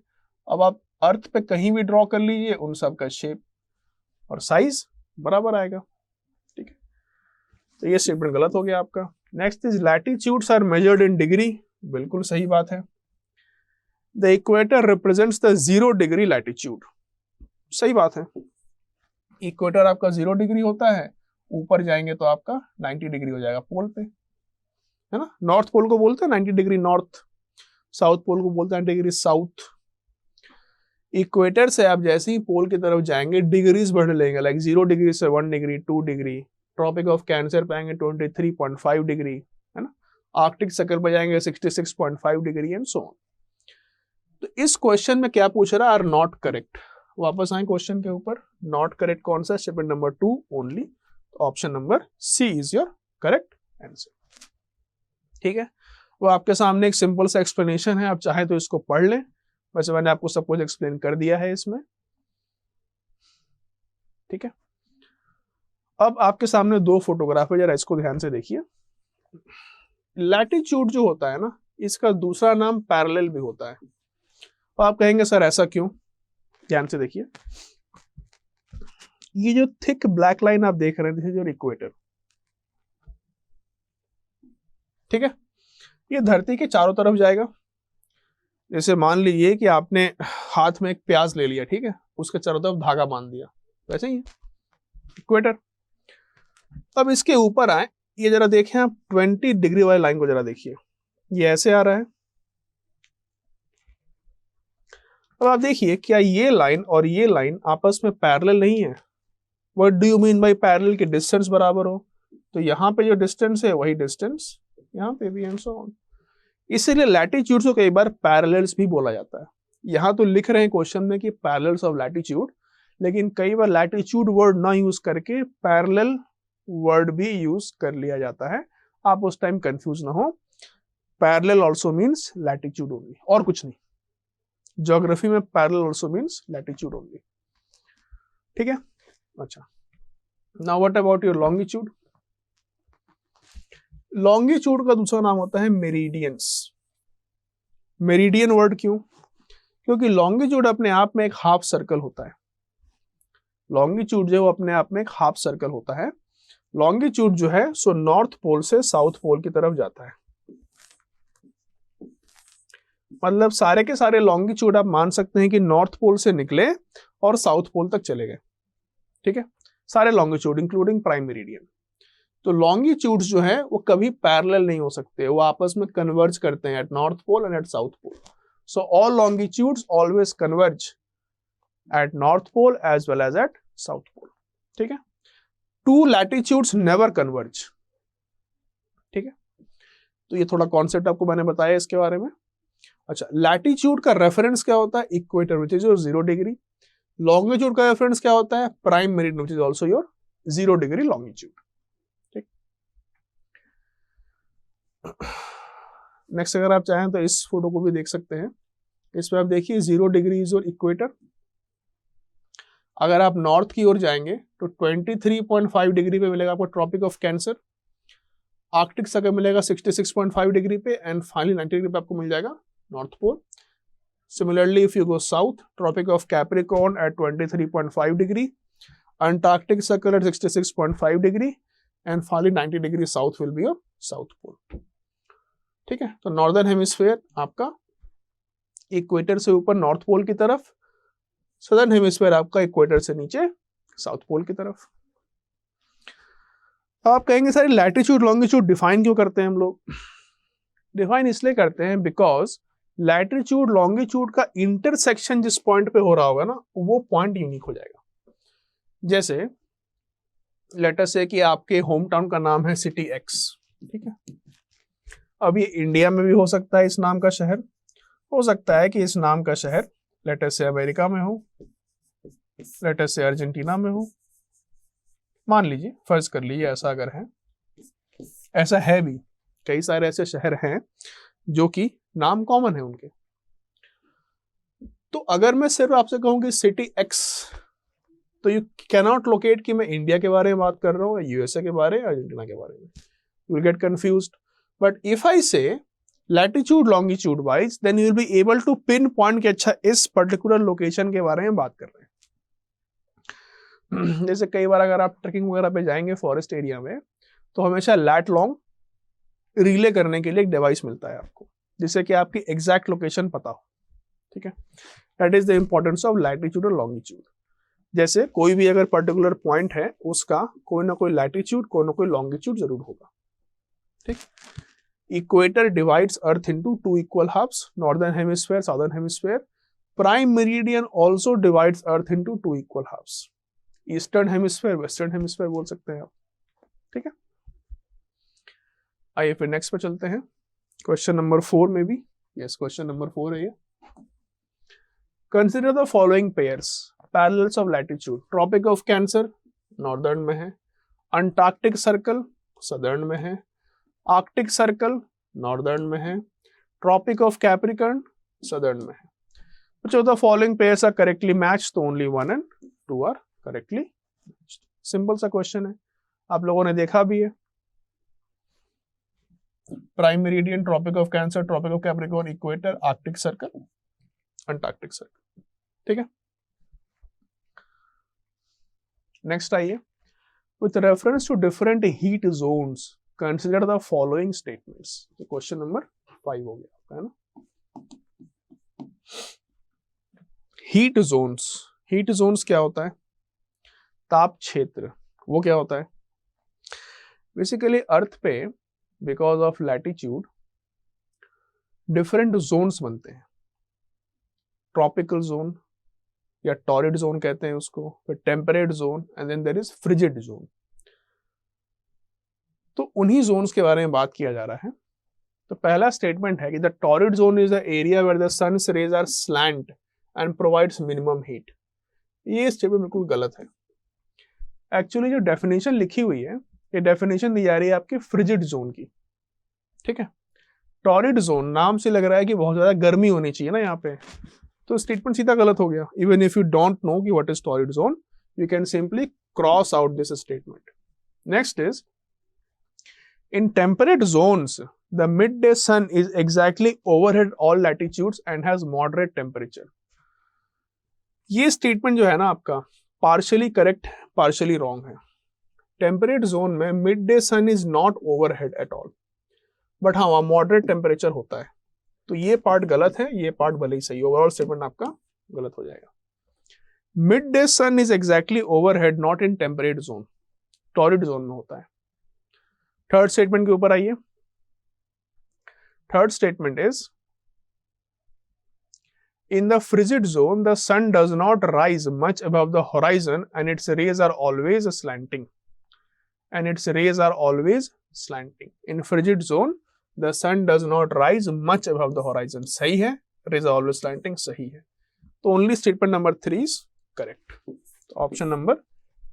अब आप अर्थ पे कहीं भी ड्रॉ कर लीजिए, उन सब का शेप और साइज बराबर आएगा। ठीक है, तो ये स्टेटमेंट गलत हो गया आपका। Next is latitudes are measured in degree, बिल्कुल सही बात है। The equator represents the 0 degree latitude, सही बात है। इक्वेटर आपका 0 डिग्री होता है, ऊपर जाएंगे तो आपका 90 डिग्री हो जाएगा पोल पे, है ना। नॉर्थ पोल को बोलते हैं 90 डिग्री नॉर्थ, साउथ पोल को बोलते हैं डिग्री साउथ। इक्वेटर से आप जैसे ही पोल की तरफ जाएंगे डिग्रीज बढ़ने लगेंगे, लाइक 0 डिग्री से 1 degree, 2 degree. Tropic of cancer पे आएंगे 23.5 डिग्री, है ना। आर्कटिक सर्कल पे जाएंगे 66.5 डिग्री एंड सो ऑन। तो इस क्वेश्चन में क्या पूछ रहा है? Are not correct. वापस आए क्वेश्चन के ऊपर। नॉट करेक्ट कौन सा? Statement number 2 only. Option number C is your correct answer. ठीक है, वो आपके सामने एक सिंपल सा एक्सप्लेनेशन है, आप चाहे तो इसको पढ़ लें। वैसे मैंने आपको सब कुछ एक्सप्लेन कर दिया है इसमें। ठीक है, अब आपके सामने 2 फोटोग्राफ है, जरा इसको ध्यान से देखिए। लैटिट्यूड जो होता है ना, इसका दूसरा नाम पैरेलल भी होता है। तो आप कहेंगे सर ऐसा क्यों? ध्यान से देखिए, ये जो थिक ब्लैक लाइन आप देख रहे थे, जो इक्वेटर, ठीक है, ये धरती के चारों तरफ जाएगा। जैसे मान लीजिए कि आपने हाथ में एक प्याज ले लिया, ठीक है, उसके चारों तरफ धागा बांध दिया, वैसे ही इक्वेटर। अब इसके ऊपर आए, ये जरा देखें आप 20 डिग्री वाली लाइन को जरा देखिए, ये ऐसे आ रहा है। अब आप देखिए क्या ये लाइन और ये लाइन आपस में पैरेलल नहीं है? What do you mean by parallel? की डिस्टेंस बराबर हो, तो यहाँ पे जो डिस्टेंस है वही डिस्टेंस यहाँ पे भी, एंड सो ऑन। इसीलिए लैटिट्यूड को कई बार पैरेलल्स भी बोला जाता है। यहाँ तो लिख रहे हैं क्वेश्चन में कि पैरेलल्स ऑफ लैटिट्यूड, लेकिन कई बार लैटिट्यूड वर्ड ना यूज करके पैरेलल वर्ड भी यूज कर लिया जाता है, आप उस टाइम कंफ्यूज ना हो। Parallel also means latitude only, और कुछ नहीं। ज्योग्राफी में parallel also means latitude only, ठीक है। अच्छा, now what about your longitude? Longitude का दूसरा नाम होता है मेरिडियंस। मेरिडियन वर्ड क्यों? क्योंकि लॉन्गिट्यूड अपने आप में एक हाफ सर्कल होता है। लॉन्गिट्यूड जो अपने आप में एक हाफ सर्कल होता है। लॉन्गिट्यूड जो है सो नॉर्थ पोल से साउथ पोल की तरफ जाता है। मतलब सारे के सारे लॉन्गिट्यूड आप मान सकते हैं कि नॉर्थ पोल से निकले और साउथ पोल तक चले गए, ठीक है। सारे लॉन्गिट्यूड इंक्लूडिंग प्राइम मेरिडियन। तो लॉन्गिट्यूड्स जो है वो कभी पैरेलल नहीं हो सकते, वो आपस में कन्वर्ज करते हैं at north pole and at south pole. So all longitudes always converge at north pole as well as at south pole, ठीक है। टू लैटिट्यूड्स नेवर कन्वर्ज, ठीक है। तो ये थोड़ा कॉन्सेप्ट आपको मैंने बताया इसके बारे में। अच्छा, लैटिट्यूड का रेफरेंस क्या होता है? Equator which is your 0 degree. Longitude का रेफरेंस क्या होता है? Prime meridian which is also your 0 degree longitude, ठीक। नेक्स्ट अगर आप चाहें तो इस फोटो को भी देख सकते हैं। इसमें आप देखिए 0 डिग्री इज योर इक्वेटर। अगर आप नॉर्थ की ओर जाएंगे तो 23.5 डिग्री पे मिलेगा आपको tropic of cancer. Arctic circle मिलेगा 66.5 डिग्री पे एंड फाइनली 90 डिग्री पे आपको मिल जाएगा north pole. Similarly, if you go south, Tropic of Capricorn at 23.5 degree, Antarctic Circle at 66.5 degree, and finally 90 degree south will be your South Pole. ठीक है, तो नॉर्दर्न हेमिस्फेयर आपका इक्वेटर से ऊपर नॉर्थ पोल की तरफ, सदर्न हेमिस्फेयर आपका इक्वेटर से नीचे साउथ पोल की तरफ। आप कहेंगे सर लैटिट्यूड लॉन्गिट्यूड डिफाइन क्यों करते हैं हम लोग? डिफाइन इसलिए करते हैं बिकॉज लैटिट्यूड लॉन्गिट्यूड का इंटरसेक्शन जिस पॉइंट पे हो रहा होगा ना, वो पॉइंट यूनिक हो जाएगा। जैसे लेट अस से कि आपके होम टाउन का नाम है सिटी एक्स, ठीक है। अब ये इंडिया में भी हो सकता है इस नाम का शहर, हो सकता है कि इस नाम का शहर लेट अस से अमेरिका में हो, लेट अस से अर्जेंटीना में हो। मान लीजिए, फर्ज कर लीजिए ऐसा अगर है, ऐसा है भी, कई सारे ऐसे शहर हैं जो कि नाम कॉमन है उनके। तो अगर मैं सिर्फ आपसे कहूं कि सिटी एक्स, तो यू कैनॉट लोकेट कि मैं इंडिया के बारे में बात कर रहा हूं, यूएसए के बारे में, अर्जेंटीना के बारे में, you will get confused. But if I say latitude longitude wise, then you will be able to pin point कि अच्छा इस पर्टिकुलर लोकेशन के बारे में बात कर रहे हैं। जैसे कई बार अगर आप ट्रेकिंग वगैरह पे जाएंगे फॉरेस्ट एरिया में, तो हमेशा लैट लॉन्ग रिले करने के लिए एक डिवाइस मिलता है आपको, जिससे कि आपकी एग्जैक्ट लोकेशन पता हो, ठीक है। That is the importance of latitude और लॉन्गिट्यूड। जैसे कोई भी अगर पर्टिकुलर पॉइंट है, उसका कोई ना कोई लैटिट्यूड कोई ना कोई लॉन्गिट्यूड जरूर होगा, ठीक। Equator divides earth into 2 equal halfs, northern hemisphere southern hemisphere. Prime meridian also divides earth into 2 equal halfs, eastern hemisphere western hemisphere बोल सकते हैं आप, ठीक है। आइए फिर नेक्स्ट पे चलते हैं, क्वेश्चन नंबर 4 में भी, यस क्वेश्चन नंबर 4 है ये। Consider the following pairs parallels of latitude. Tropic of cancer northern में है, अंटार्कटिक सर्कल सदर्न में है, आर्कटिक सर्कल नॉर्दर्न में है, ट्रॉपिक ऑफ कैप्रिकॉर्न सदर्न में है। Which of the following pairs are correctly matched? तो only 1 and 2 are correctly matched. Simple सा क्वेश्चन है, आप लोगों ने देखा भी है। Prime meridian, tropic of cancer, tropic of capricorn, equator, Arctic circle, Antarctic circle, ठीक है। नेक्स्ट आइए, with reference to different heat zones consider the following statements. तो क्वेश्चन नंबर 5 हो गया आपका, है ना। हीट जोन्स, हीट जोन्स क्या होता है? ताप क्षेत्र। वो क्या होता है? बेसिकली अर्थ पे because of latitude different zones बनते हैं। ट्रॉपिकल जोन या टॉरिड जोन कहते हैं उसको, फिर temperate zone and then there is frigid zone. तो उन्हीं जोन्स के बारे में बात किया जा रहा है। तो पहला स्टेटमेंट है कि the torrid zone is the area where the sun's rays are slant and provides minimum heat. ये स्टेटमेंट बिल्कुल गलत है। एक्चुअली जो डेफिनेशन लिखी हुई है, ये डेफिनेशन दी जा रही है आपके फ्रिजिड जोन की, ठीक है। टॉरिड जोन नाम से लग रहा है कि बहुत ज्यादा गर्मी होनी चाहिए ना यहाँ पे, तो स्टेटमेंट सीधा गलत हो गया। Even if you don't know कि what is torrid zone, you can simply cross out this statement. Next is in temperate zones the midday sun is exactly overhead all latitudes and has moderate temperature। ये स्टेटमेंट जो है ना आपका पार्शियली करेक्ट पार्शियली रॉन्ग है। टेम्परेट जोन में midday sun is not overhead at all, but हाँ वहां मॉडरेट टेम्परेचर होता है, तो ये पार्ट गलत है, ये पार्ट भले ही सही। ओवरऑल स्टेटमेंट आपका गलत हो जाएगा। Midday sun is exactly overhead not in temperate zone, torrid zone में होता है। थर्ड स्टेटमेंट के ऊपर आइए। Third statement is in the frigid zone the sun does not rise much above the horizon and its rays are always slanting, in frigid zone the sun does not rise much above the horizon, सही है। rays are always slanting सही है, तो only statement number 3 is correct। तो option number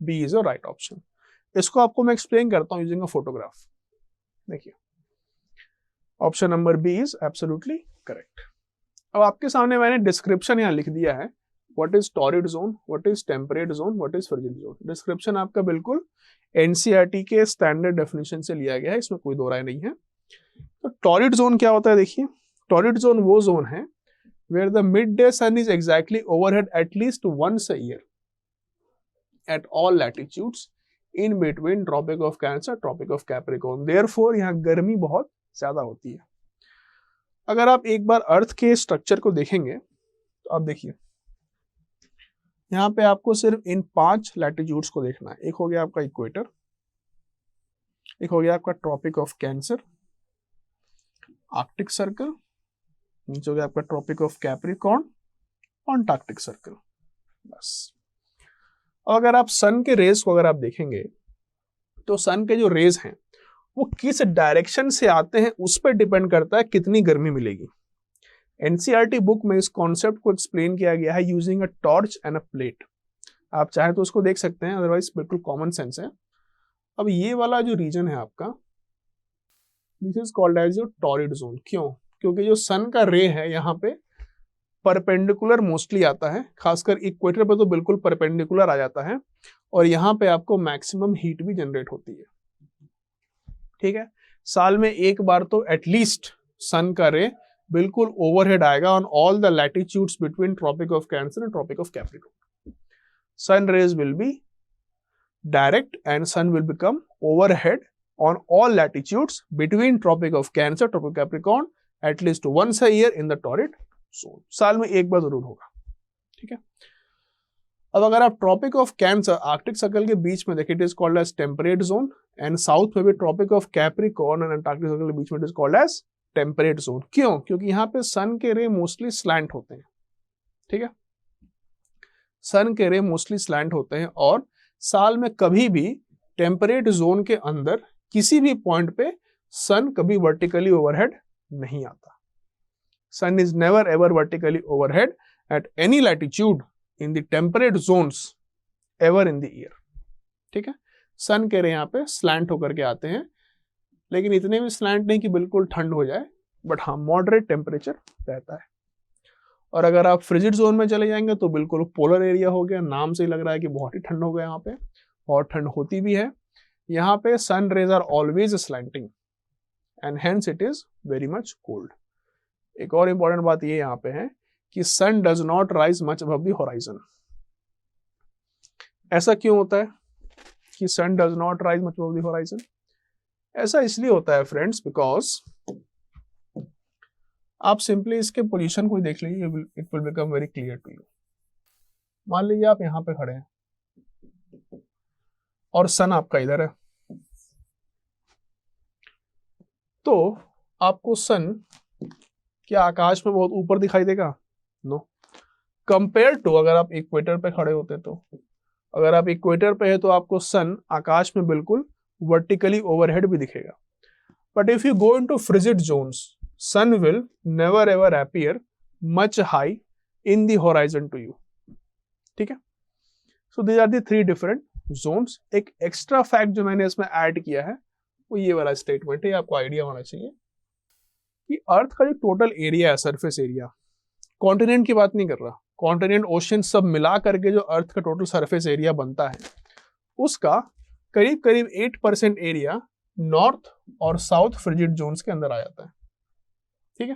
B is the right option। इसको आपको मैं एक्सप्लेन करता हूं यूजिंग अ फोटोग्राफ। देखिए option number B is absolutely correct. अब आपके सामने मैंने डिस्क्रिप्शन यहाँ लिख दिया है, what is torrid zone, what is temperate zone, what is frigid zone. Description आपका बिल्कुल एनसीईआरटी के स्टैंडर्ड डेफिनेशन से लिया गया है, इसमें कोई दो राय नहीं है। तो टॉरिड जोन क्या होता है, देखिए टॉरिड जोन वो जोन है where the midday sun is exactly overhead at least once a year at all latitudes in between tropic of cancer tropic of capricorn. Therefore यहाँ गर्मी बहुत ज्यादा होती है। अगर आप एक बार अर्थ के स्ट्रक्चर को देखेंगे तो आप देखिए यहाँ पे आपको सिर्फ इन 5 लैटिट्यूड्स को देखना है। एक हो गया आपका इक्वेटर, एक हो गया आपका tropic of cancer, Arctic circle, नीचे हो गया आपका tropic of capricorn, Antarctic circle, बस। अगर आप सन के रेज को अगर आप देखेंगे तो सन के जो रेज हैं वो किस डायरेक्शन से आते हैं उस पर डिपेंड करता है कितनी गर्मी मिलेगी। एनसीईआरटी बुक में इस कॉन्सेप्ट को एक्सप्लेन किया गया है using a torch and a plate. आप चाहे तो उसको देख सकते हैं, अदरवाइज बिल्कुल कॉमन सेंस है। अब ये वाला जो रीजन है आपका, this is called as your torrid zone. क्यों? क्योंकि जो सन का रे है यहाँ पे परपेंडिकुलर मोस्टली आता है, खासकर इक्वेटर पे तो बिल्कुल परपेंडिकुलर आ जाता है, और यहाँ पे आपको मैक्सिमम हीट भी जनरेट होती है, ठीक है। साल में एक बार तो एटलीस्ट सन का रे बिल्कुल ओवरहेड आएगा on all the latitudes between tropic of cancer and tropic of capricorn. Sun rays will be direct and sun will become overhead on all latitudes between tropic of cancer tropic capricorn at least once a year in the torrid zone. साल में एक बार जरूर होगा, ठीक है। अब अगर आप tropic of cancer Arctic circle के बीच में देखें, it is called as temperate zone, and south में भी tropic of capricorn and antarctic circle के बीच में it is called as temperate zone. क्यों? क्योंकि यहाँ पे सन के रे मोस्टली स्लैंट होते हैं, ठीक है। सन के रे मोस्टली स्लैंट होते हैं और साल में कभी भी टेम्परेट जोन के अंदर किसी भी पॉइंट पे सन कभी वर्टिकली ओवरहेड नहीं आता। Sun is never ever vertically overhead at any latitude in the temperate zones ever in the year, ठीक है। सन के रे यहाँ पे स्लैंट होकर के आते हैं, लेकिन इतने भी स्लैंट नहीं कि बिल्कुल ठंड हो जाए, बट हाँ मॉडरेट टेम्परेचर रहता है। और अगर आप फ्रिजिड जोन में चले जाएंगे तो बिल्कुल पोलर एरिया हो गया, नाम से ही लग रहा है कि बहुत ही ठंड हो गया यहाँ पे, और ठंड होती भी है। यहाँ पे sun rays are always slanting and hence it is very much cold. एक और इंपॉर्टेंट बात ये यहाँ पे है कि sun does not rise much above the horizon. ऐसा क्यों होता है कि sun does not rise much above the horizon? ऐसा इसलिए होता है फ्रेंड्स, बिकॉज आप सिंपली इसके पोजीशन को देख लीजिए, it will become very clear to you. मान लीजिए आप यहां पे खड़े हैं और सन आपका इधर है, तो आपको सन क्या आकाश में बहुत ऊपर दिखाई देगा? नो। कंपेयर टू अगर आप इक्वेटर पे खड़े होते, तो अगर आप इक्वेटर पे है तो आपको सन आकाश में बिल्कुल वर्टिकली ओवरहेड भी दिखेगा। But if you go into frigid zones, sun will never ever appear much high in the horizon to you, ठीक है। So these are the 3 different zones. एक एक्स्ट्रा फैक्ट जो मैंने इसमें ऐड किया है वो ये वाला स्टेटमेंट है, आपको आइडिया होना चाहिए कि अर्थ का जो टोटल एरिया है, सरफेस एरिया, कॉन्टिनेंट की बात नहीं कर रहा, कॉन्टिनेंट ओशन सब मिला करके जो अर्थ का टोटल सरफेस एरिया बनता है उसका करीब करीब 8% एरिया नॉर्थ और साउथ फ्रिजिड जोन्स के अंदर आ जाता है। ठीक है,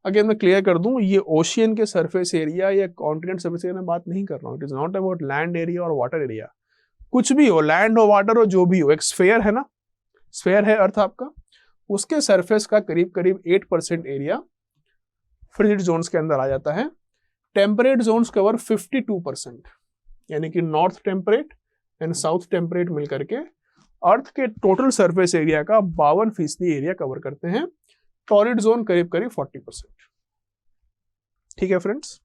अगर मैं क्लियर कर दूं, ये ओशियन के सरफेस एरिया या कॉन्टिनेंट सरफेस एरिया में बात नहीं कर रहा हूं। It is not about land area और वाटर एरिया, कुछ भी हो, लैंड हो, वाटर हो, जो भी हो, एक स्फेयर है ना, स्फेयर है अर्थ आपका, उसके सरफेस का करीब करीब 8% एरिया फ्रिजिड जोन्स के अंदर आ जाता है। टेम्परेट जोन्स कवर 52%, यानी कि north temperate and south temperate मिलकर के अर्थ के टोटल सरफेस एरिया का 52% एरिया कवर करते हैं। टॉरिड जोन करीब करीब 40%। ठीक है फ्रेंड्स,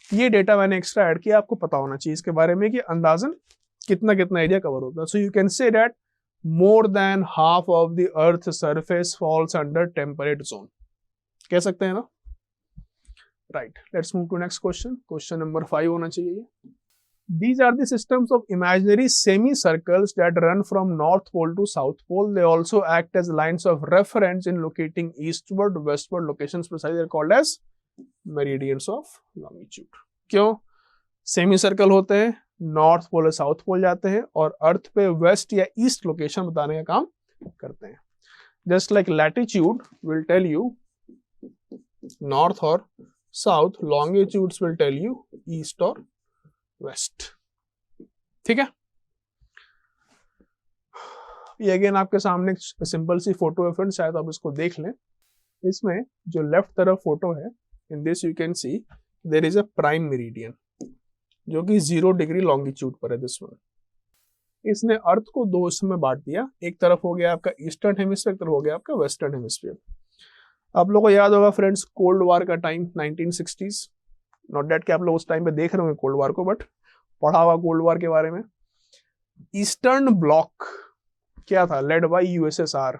ये डेटा मैंने एक्स्ट्रा ऐड किया, आपको पता होना चाहिए इसके बारे में कि अंदाजन कितना कितना एरिया कवर होता है। So you can say that more than half of the earth surface falls under temperate zone, कह सकते हैं ना। Right, let's move to next question. Question number 5 होना चाहिए। These are the systems of imaginary semicircles that run from North Pole to South Pole. They also act as lines of reference in locating eastward, westward locations. Precisely, they are called as meridians of longitude. क्यों सेमी सर्कल होते हैं, नॉर्थ पोल और साउथ पोल जाते हैं और अर्थ पे वेस्ट या ईस्ट लोकेशन बताने का काम करते हैं। Just like latitude will tell you north और south, longitudes will tell you east और वेस्ट। ठीक है, ये अगेन आपके सामने सिंपल सी फोटो है फ्रेंड्स, शायद आप इसको देख लें। इसमें जो लेफ्ट तरफ फोटो है, in this you can see there is a prime meridian जो कि 0 डिग्री लॉन्गिट्यूड पर है। दिस वन, इसने अर्थ को 2 हिस्सों में बांट दिया, एक तरफ हो गया आपका ईस्टर्न हेमिस्फीयर, एक तरफ हो गया आपका वेस्टर्न हेमिस्फीयर। आप लोगों को याद होगा फ्रेंड्स, कोल्ड वार का टाइम 1960s, नॉट डेट कि आप लोग उस टाइम पे देख रहे होंगे कोल्ड वार को, बट पढ़ा हुआ कोल्ड वार के बारे में। ईस्टर्न ब्लॉक क्या था, led by USSR,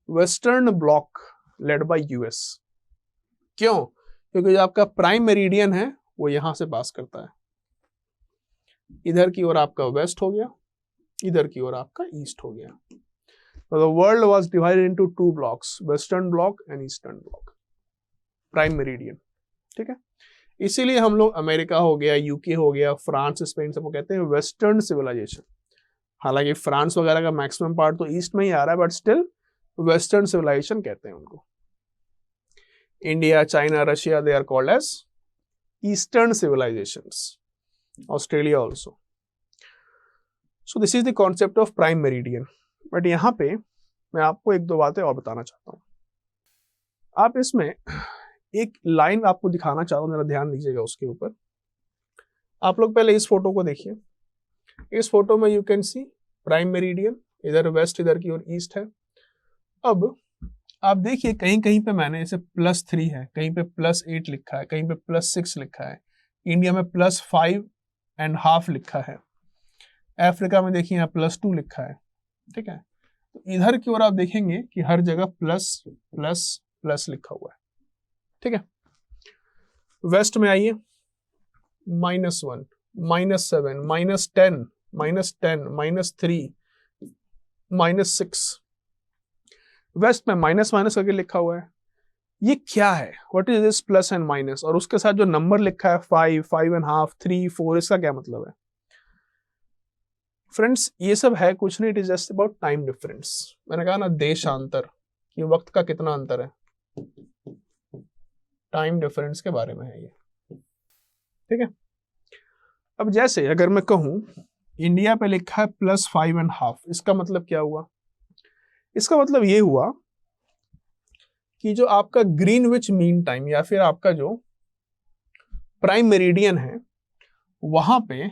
western block led by US. क्यों? क्योंकि जो आपका प्राइम मेरिडियन है वो यहां से पास करता है, इधर की ओर आपका वेस्ट हो गया, इधर की ओर आपका ईस्ट हो गया। So the world was divided into 2 blocks, western block and eastern block, prime meridian। ठीक है, इसीलिए हम लोग अमेरिका हो गया, यूके हो गया, फ्रांस, स्पेन सबको कहते हैं वेस्टर्न सिविलाइजेशन। हालांकि फ्रांस वगैरह का मैक्सिमम पार्ट तो ईस्ट में ही आ रहा है, बट स्टिल वेस्टर्न सिविलाइजेशन कहते हैं उनको। India, China, Russia, they are called as eastern civilizations. Australia also. So this is the concept of prime meridian. But यहाँ पे मैं आपको 1-2 बातें और बताना चाहता हूँ। आप इसमें एक लाइन आपको दिखाना चाहता हूँ, जरा ध्यान दीजिएगा उसके ऊपर। आप लोग पहले इस फोटो को देखिए। इस फोटो में you can C prime meridian, इधर वेस्ट, इधर की ओर ईस्ट है। अब आप देखिए कहीं कहीं पे मैंने इसे +3 है, कहीं पे +8 लिखा है, कहीं पे +6 लिखा है, इंडिया में +5.5 लिखा है, अफ्रीका में देखिए यहाँ +2 लिखा है। ठीक है, तो इधर की ओर आप देखेंगे कि हर जगह प्लस प्लस प्लस लिखा हुआ है। ठीक है, वेस्ट में आइए, -1, -7, -10, -10, -3, -6। वेस्ट में माइनस माइनस करके लिखा हुआ है। ये क्या है? What is this plus and minus? और उसके साथ जो नंबर लिखा है 5, 5.5, 3, 4, इसका क्या मतलब है? फ्रेंड्स ये सब है कुछ नहीं, it is just about time difference. मैंने कहा ना देशांतर, ये वक्त का कितना अंतर है, टाइम डिफरेंस के बारे में है ये। ठीक है, अब जैसे अगर मैं कहूं इंडिया पे लिखा है +5.5, इसका मतलब क्या हुआ? इसका मतलब ये हुआ कि जो आपका ग्रीनविच मीन टाइम या फिर आपका जो प्राइम मेरिडियन है, वहां पे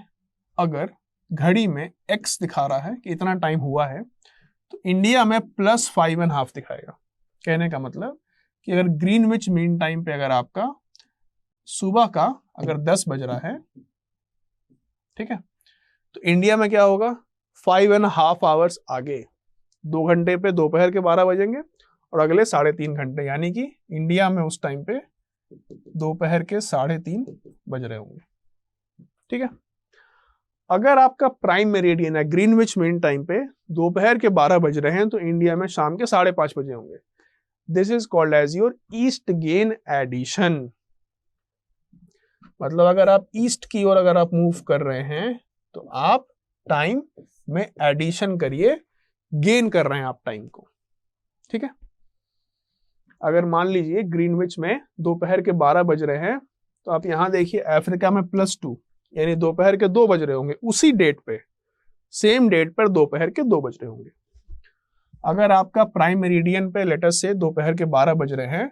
अगर घड़ी में x दिखा रहा है कि इतना टाइम हुआ है, तो इंडिया में +5.5 दिखाएगा। कहने का मतलब कि अगर ग्रीनविच मीन टाइम पे अगर आपका सुबह का अगर 10 बज रहा है, ठीक है, तो इंडिया में क्या होगा? 5.5 आवर्स आगे, 2 घंटे पे दोपहर के 12 बजेंगे और अगले 3.5 घंटे, यानी कि इंडिया में उस टाइम पे दोपहर के 3:30 बज रहे होंगे। ठीक है, अगर आपका प्राइम मेरिडियन है ग्रीनविच मीन टाइम पे दोपहर के 12 बज रहे हैं तो इंडिया में शाम के 5:30 बजे होंगे। This is called as your east gain addition. मतलब अगर आप ईस्ट की ओर अगर आप मूव कर रहे हैं तो आप टाइम में एडिशन करिए, गेन कर रहे हैं आप टाइम को। ठीक है, अगर मान लीजिए ग्रीनविच में दोपहर के 12 बज रहे हैं तो आप यहां देखिए अफ्रीका में +2 यानी दोपहर के 2 बज रहे होंगे, उसी डेट पे सेम डेट पर दोपहर के 2 बज रहे होंगे। अगर आपका प्राइम मेरिडियन पे लेटेस्ट से दोपहर के 12 बज रहे हैं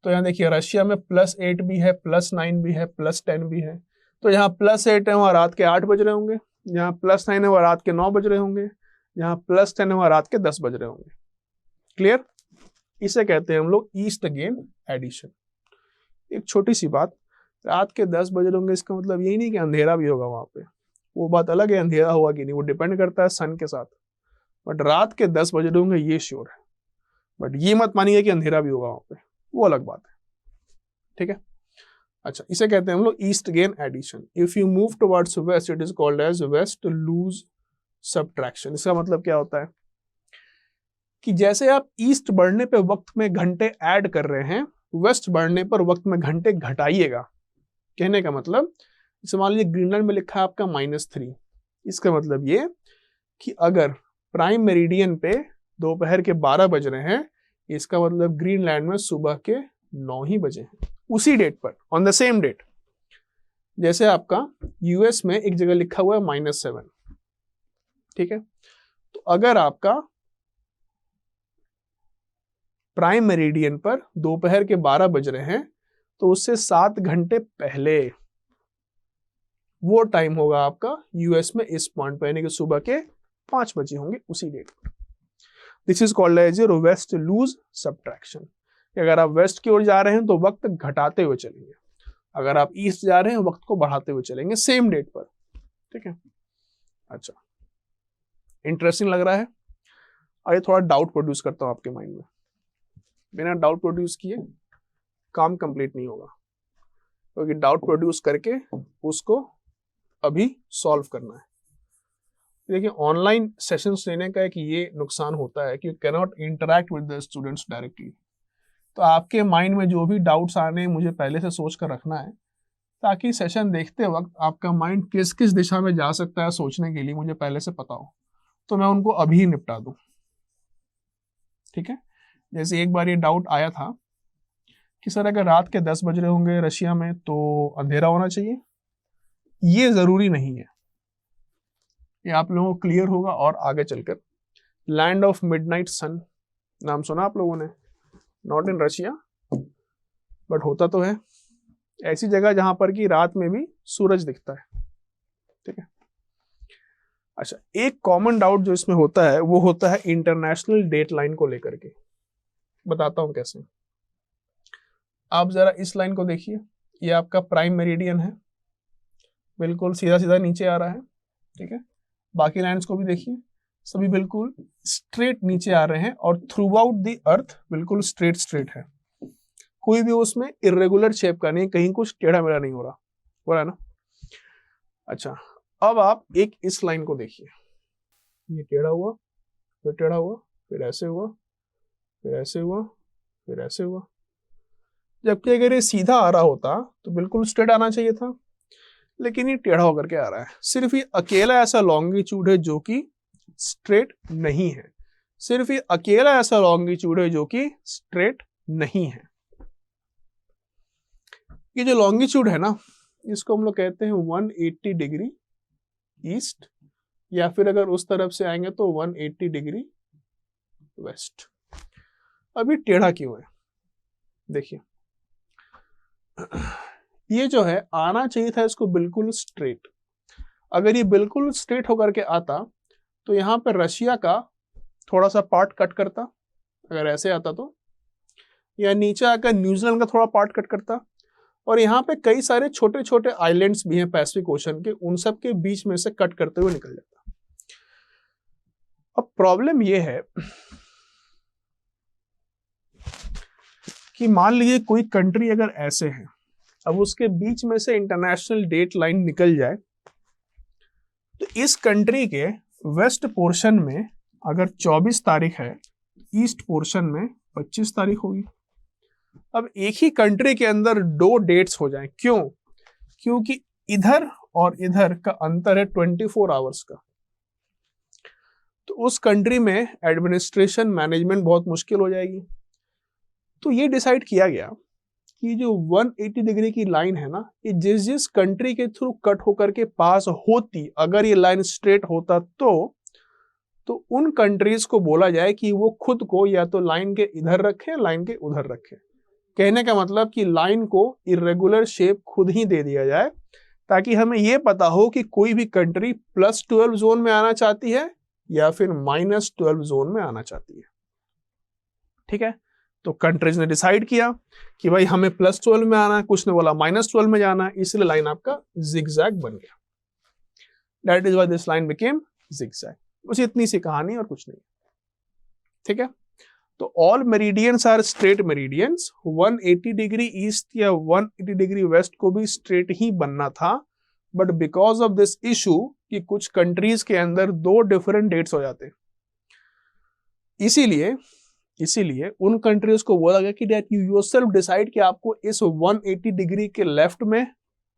तो यहाँ देखिए रशिया में +8 भी है, +9 भी है, +10 भी है। तो यहाँ +8 है वहां रात के 8 बज रहे होंगे, यहाँ +9 है वहां रात के 9 बज रहे होंगे, यहाँ +10 है वहां रात के 10 बज रहे होंगे। क्लियर? इसे कहते हैं हम लोग ईस्ट गेन एडिशन। एक छोटी सी बात, रात के 10 बज रहे होंगे इसका मतलब यही नहीं कि अंधेरा भी होगा वहां पे, वो बात अलग है अंधेरा हुआ कि नहीं, वो डिपेंड करता है सन के साथ। बट रात के 10 बज रहे होंगे ये श्योर है, बट ये मत मानिए कि अंधेरा भी होगा वहां पे, वो अलग बात है। ठीक है, अच्छा इसे कहते हैं हम लोग east gain addition. If you move towards west it is called as west lose subtraction. इसका मतलब क्या होता है कि जैसे आप ईस्ट बढ़ने पे वक्त में घंटे ऐड कर रहे हैं, वेस्ट बढ़ने पर वक्त में घंटे घटाइएगा। कहने का मतलब जैसे मान लीजिए ग्रीनलैंड में लिखा है आपका -3, इसका मतलब ये कि अगर प्राइम मेरिडियन पे दोपहर के 12 बज रहे हैं, इसका मतलब ग्रीनलैंड में सुबह के 9 ही बजे हैं, उसी डेट पर, ऑन द सेम डेट। जैसे आपका यूएस में एक जगह लिखा हुआ है -7। ठीक है, तो अगर आपका प्राइम मेरिडियन पर दोपहर के 12 बज रहे हैं तो उससे 7 घंटे पहले वो टाइम होगा आपका यूएस में इस पॉइंट पर, यानी कि सुबह के 5 बजे होंगे उसी डेट पर। This is called as your west lose subtraction. अगर आप वेस्ट की ओर जा रहे हैं तो वक्त घटाते हुए चलेंगे, अगर आप ईस्ट जा रहे हैं वक्त को बढ़ाते हुए चलेंगे सेम डेट पर। ठीक है, अच्छा इंटरेस्टिंग लग रहा है। आइए थोड़ा डाउट प्रोड्यूस करता हूं आपके माइंड में। बिना डाउट प्रोड्यूस किए काम कंप्लीट नहीं होगा, क्योंकि डाउट प्रोड्यूस करके उसको अभी सॉल्व करना है। देखिए ऑनलाइन सेशंस लेने का एक ये नुकसान होता है कि you can not interact with the students directly. तो आपके माइंड में जो भी डाउट्स आने मुझे पहले से सोच कर रखना है, ताकि सेशन देखते वक्त आपका माइंड किस किस दिशा में जा सकता है सोचने के लिए मुझे पहले से पता हो, तो मैं उनको अभी निपटा दूं। ठीक है, जैसे एक बार ये डाउट आया था कि सर अगर रात के 10 बज रहे होंगे रशिया में तो अंधेरा होना चाहिए। ये जरूरी नहीं है, ये आप लोगों को क्लियर होगा और आगे चलकर। लैंड ऑफ मिडनाइट सन नाम सुना आप लोगों ने? नॉट इन रशिया बट होता तो है, ऐसी जगह जहां पर कि रात में भी सूरज दिखता है। ठीक है, अच्छा एक कॉमन डाउट जो इसमें होता है वो होता है इंटरनेशनल डेट लाइन को लेकर के। बताता हूं कैसे। आप जरा इस लाइन को देखिए, ये आपका प्राइम मेरिडियन है, बिल्कुल सीधा सीधा नीचे आ रहा है। ठीक है, बाकी लाइन्स को भी देखिए, सभी बिल्कुल स्ट्रेट नीचे आ रहे हैं और थ्रू आउट द अर्थ बिल्कुल स्ट्रेट स्ट्रेट है, कोई भी उसमें इरेगुलर शेप का नहीं, कहीं कुछ टेढ़ा मेढ़ा नहीं हो रहा है ना। अच्छा अब आप एक इस लाइन को देखिए, ये टेढ़ा हुआ, फिर टेढ़ा हुआ, फिर ऐसे हुआ, फिर ऐसे हुआ, फिर ऐसे हुआ। जबकि अगर ये सीधा आ रहा होता तो बिल्कुल स्ट्रेट आना चाहिए था, लेकिन ये टेढ़ा होकर के आ रहा है। सिर्फ ये अकेला ऐसा लॉन्गिट्यूड है जो कि स्ट्रेट नहीं है, सिर्फ ये अकेला ऐसा लॉन्गिट्यूड है जो कि स्ट्रेट नहीं है। ये जो लॉन्गिट्यूड है ना, इसको हम लोग कहते हैं 180 डिग्री ईस्ट, या फिर अगर उस तरफ से आएंगे तो 180 डिग्री वेस्ट। अभी टेढ़ा क्यों है? देखिए ये जो है आना चाहिए था इसको बिल्कुल स्ट्रेट। अगर ये बिल्कुल स्ट्रेट होकर के आता तो यहाँ पर रशिया का थोड़ा सा पार्ट कट करता, अगर ऐसे आता तो, या नीचे आकर न्यूजीलैंड का थोड़ा पार्ट कट करता, और यहाँ पे कई सारे छोटे छोटे आइलैंड्स भी हैं पैसिफिक ओशन के, उन सब के बीच में से कट करते हुए निकल जाता। अब प्रॉब्लम ये है कि मान लीजिए कोई कंट्री अगर ऐसे है, अब उसके बीच में से इंटरनेशनल डेट लाइन निकल जाए तो इस कंट्री के वेस्ट पोर्शन में अगर 24 तारीख है, ईस्ट पोर्शन में 25 तारीख होगी। अब एक ही कंट्री के अंदर दो डेट्स हो जाएं, क्यों? क्योंकि इधर और इधर का अंतर है 24 आवर्स का। तो उस कंट्री में एडमिनिस्ट्रेशन मैनेजमेंट बहुत मुश्किल हो जाएगी। तो ये डिसाइड किया गया कि जो 180 डिग्री की लाइन है ना, ये जिस जिस कंट्री के थ्रू कट होकर के पास होती, अगर ये लाइन स्ट्रेट होता तो उन कंट्रीज को बोला जाए कि वो खुद को या तो लाइन के इधर रखें, लाइन के उधर रखें। कहने का मतलब कि लाइन को इरेगुलर शेप खुद ही दे दिया जाए, ताकि हमें यह पता हो कि कोई भी कंट्री +12 जोन में आना चाहती है या फिर -12 जोन में आना चाहती है। ठीक है, तो कंट्रीज ने डिसाइड किया कि भाई हमें +12 में आना है, कुछ ने बोला -12 में जाना है, इसलिए लाइन आपका जिगजैग बन गया। That is why this line became zigzag. बस इतनी सी कहानी और कुछ नहीं। ठीक है, तो all meridians are straight meridians. 180 degree east या 180 डिग्री वेस्ट को भी स्ट्रेट ही बनना था, but because of this issue कि कुछ कंट्रीज के अंदर दो डिफरेंट डेट्स हो जाते, इसीलिए उन कंट्रीज को बोला गया कि दैट यू योरसेल्फ डिसाइड कि आपको इस 180 डिग्री के लेफ्ट में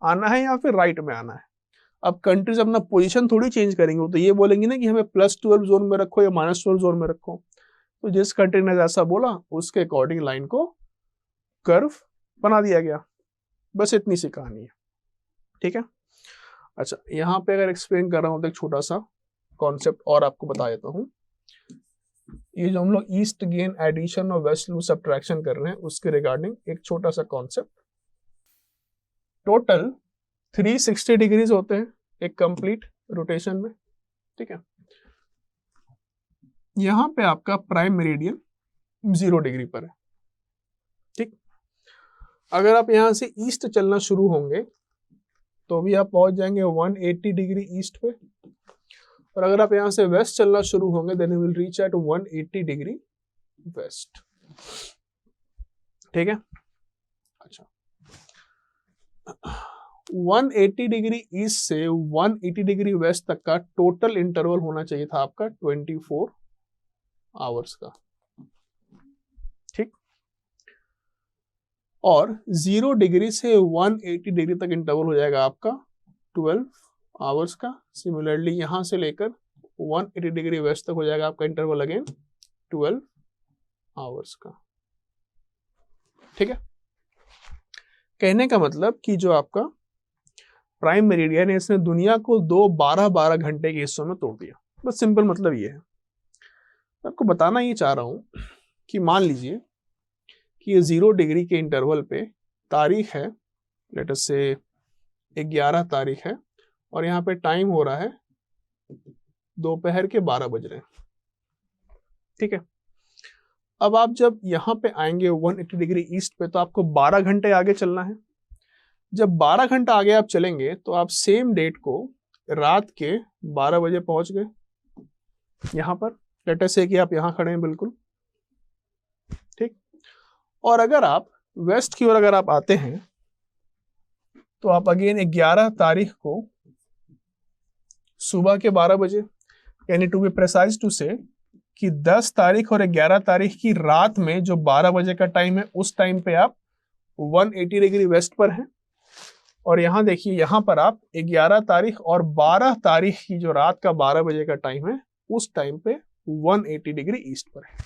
आना है या फिर राइट में आना है। अब कंट्रीज अपना पोजीशन थोड़ी चेंज करेंगे, तो ये बोलेंगे ना कि हमें +12 जोन में रखो या -12 जोन में रखो। तो जिस कंट्री ने जैसा बोला उसके अकॉर्डिंग लाइन को कर्व बना दिया गया। बस इतनी सी कहानी है। ठीक है, अच्छा यहाँ पे अगर एक्सप्लेन कर रहा हूँ तो एक छोटा सा कॉन्सेप्ट और आपको बता देता हूँ। ये जो हम लोग ईस्ट गेन एडिशन और वेस्ट लूज सब्ट्रैक्शन कर रहे हैं, उसके रिगार्डिंग एक छोटा सा कॉन्सेप्ट। टोटल 360 डिग्रीज होते हैं एक कंप्लीट रोटेशन में। ठीक है, यहां पे आपका प्राइम मेरिडियन 0 डिग्री पर है। ठीक, अगर आप यहां से ईस्ट चलना शुरू होंगे तो भी आप पहुंच जाएंगे 180 डिग्री ईस्ट पे, और अगर आप यहां से वेस्ट चलना शुरू होंगे then you will reach at 180 degree west. ठीक है, अच्छा 180 डिग्री ईस्ट से 180 डिग्री वेस्ट तक का टोटल इंटरवल होना चाहिए था आपका 24 आवर्स का। ठीक, और 0 डिग्री से 180 डिग्री तक इंटरवल हो जाएगा आपका 12 आवर्स का। सिमिलरली यहां से लेकर 180 डिग्री वेस्ट तक हो जाएगा आपका इंटरवल अगेन 12 आवर्स का। ठीक है, कहने का मतलब कि जो आपका प्राइम मेरिडियन है इसने दुनिया को दो 12-12 घंटे के हिस्सों में तोड़ दिया। बस सिंपल मतलब ये है। आपको बताना ये चाह रहा हूं कि मान लीजिए कि ये 0 डिग्री के इंटरवल पे तारीख है, लेट अस से 11 तारीख है, और यहाँ पे टाइम हो रहा है दोपहर के 12 बज रहे हैं। ठीक है, अब आप जब यहाँ पे आएंगे 180 डिग्री ईस्ट पे तो आपको 12 घंटे आगे चलना है। जब 12 घंटा आगे आप चलेंगे तो आप सेम डेट को रात के 12 बजे पहुंच गए यहाँ पर। लेट अस से कि आप यहाँ खड़े हैं बिल्कुल। ठीक, और अगर आप वेस्ट की ओर अगर आप आते हैं तो आप अगेन 11 तारीख को सुबह के 12 बजे, यानी टू बी प्रिसाइज टू से कि 10 तारीख और 11 तारीख की रात में जो 12 बजे का टाइम है उस टाइम पे आप 180 डिग्री वेस्ट पर हैं। और यहां देखिए, यहां पर आप 11 तारीख और 12 तारीख की जो रात का 12 बजे का टाइम है उस टाइम पे 180 डिग्री ईस्ट पर है।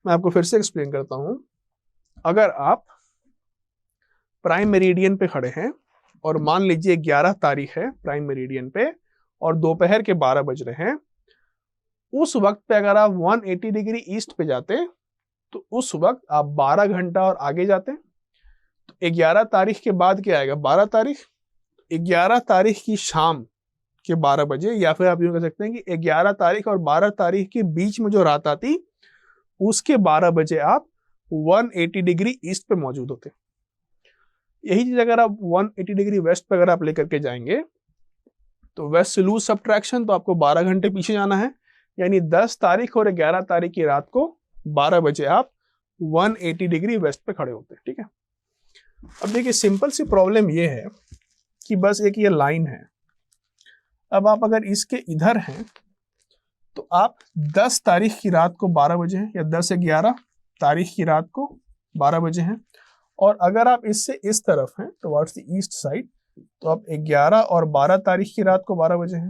मैं आपको फिर से एक्सप्लेन करता हूं। अगर आप प्राइम मेरिडियन पे खड़े हैं और मान लीजिए 11 तारीख है प्राइम मेरिडियन पे और दोपहर के 12 बज रहे हैं, उस वक्त पे अगर आप 180 डिग्री ईस्ट पे जाते तो उस वक्त आप 12 घंटा और आगे जाते। तो 11 तारीख के बाद क्या आएगा? 12 तारीख। 11 तारीख की शाम के 12 बजे, या फिर आप यूं कह सकते हैं कि 11 तारीख और 12 तारीख के बीच में जो रात आती उसके 12 बजे आप 180 डिग्री ईस्ट पे मौजूद होते। यही चीज अगर आप 180 डिग्री वेस्ट पे अगर आप लेकर के जाएंगे तो वेस्ट से लूज सब्ट्रैक्शन, तो आपको 12 घंटे पीछे जाना है, यानी 10 तारीख और 11 तारीख की रात को 12 बजे आप 180 डिग्री वेस्ट पे खड़े होते हैं। ठीक है, अब देखिए सिंपल सी प्रॉब्लम ये है कि बस एक ये लाइन है, अब आप अगर इसके इधर हैं तो आप 10 तारीख की रात को 12 बजे हैं, या 10/11 तारीख की रात को 12 बजे हैं। और अगर आप इससे इस तरफ हैं टुवर्ड्स द ईस्ट साइड तो आप 11 और 12 तारीख की रात को 12 बजे हैं।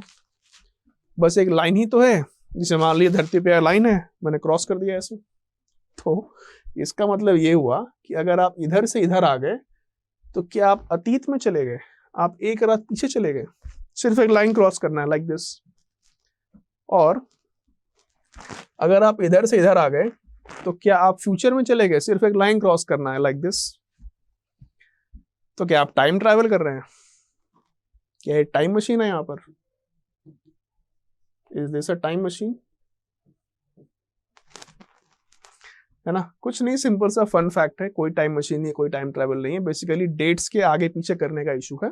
बस एक लाइन ही तो है, जिसे मान लीजिए धरती पे लाइन है, मैंने क्रॉस कर दिया ऐसे। तो इसका मतलब ये हुआ कि अगर आप इधर से इधर आ गए तो क्या आप अतीत में चले गए, आप एक रात पीछे चले गए। सिर्फ एक लाइन क्रॉस करना है लाइक दिस। और अगर आप इधर से इधर आ गए तो क्या आप फ्यूचर में चले गए, सिर्फ एक लाइन क्रॉस करना है लाइक दिस। तो क्या आप टाइम ट्रैवल कर रहे हैं, क्या टाइम मशीन है यहाँ पर? Is this a time machine? है ना, कुछ नहीं, सिंपल सा फन फैक्ट है, कोई टाइम मशीन नहीं है, कोई टाइम ट्रैवल नहीं है, बेसिकली डेट्स के आगे पीछे करने का इशू है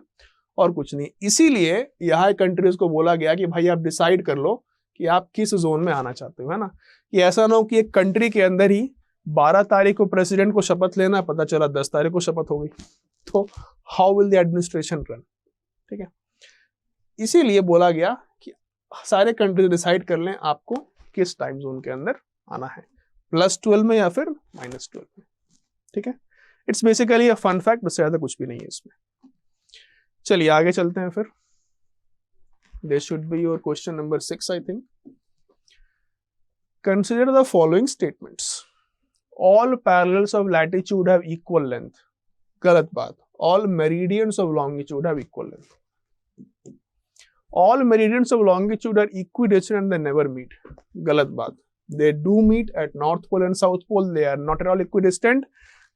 और कुछ नहीं। इसीलिए यहाँ कंट्रीज को बोला गया कि भाई आप डिसाइड कर लो कि आप किस जोन में आना चाहते हो, है ना, कि ऐसा ना हो कि एक कंट्री के अंदर ही 12 तारीख को प्रेसिडेंट को शपथ लेना, पता चला 10 तारीख को शपथ हो गई, तो how will the administration run. ठीक है, इसीलिए बोला गया कि सारे कंट्रीज डिसाइड कर लें आपको किस टाइम जोन के अंदर आना है, +12 में या फिर -12 में। ठीक है, it's basically a fun fact, उससे ज्यादा कुछ भी नहीं है इसमें। चलिए आगे चलते हैं फिर। This should be your question number 6, I think. Consider the following statements. All parallels of latitude have equal length. गलत बात. All meridians of longitude have equal length. All meridians of longitude are equidistant and they never meet. गलत बात. They do meet at North Pole and South Pole. They are not at all equidistant.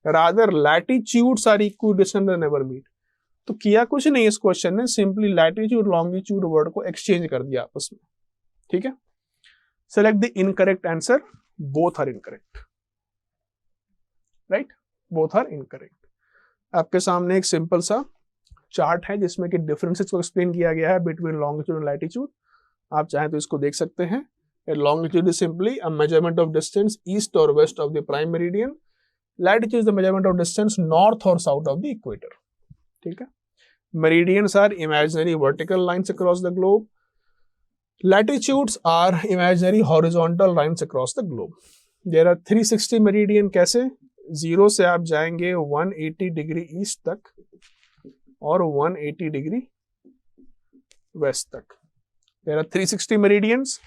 Rather, latitudes are equidistant and they never meet. तो किया कुछ नहीं इस क्वेश्चन ने, सिंपली लैटिट्यूड लॉन्गिट्यूड वर्ड को एक्सचेंज कर दिया आपस में। ठीक है, select the incorrect answer, both are incorrect, right, both are incorrect. आपके सामने एक सिंपल सा चार्ट है जिसमें कि डिफरेंसेस को एक्सप्लेन किया गया है बिटवीन लॉन्गिट्यूड एंड लैटिट्यूड। आप चाहें तो इसको देख सकते हैं। Longitude is simply a measurement of distance east और west of the prime meridian. Latitude is the measurement of distance north और साउथ ऑफ द इक्वेटर। ठीक है, meridians are imaginary vertical lines across the globe. Latitudes are imaginary horizontal lines across the globe. There are 360 meridian. कैसे? 0 से आप जाएंगे 180 डिग्री ईस्ट तक और 180 डिग्री वेस्ट तक। There are 360 meridians.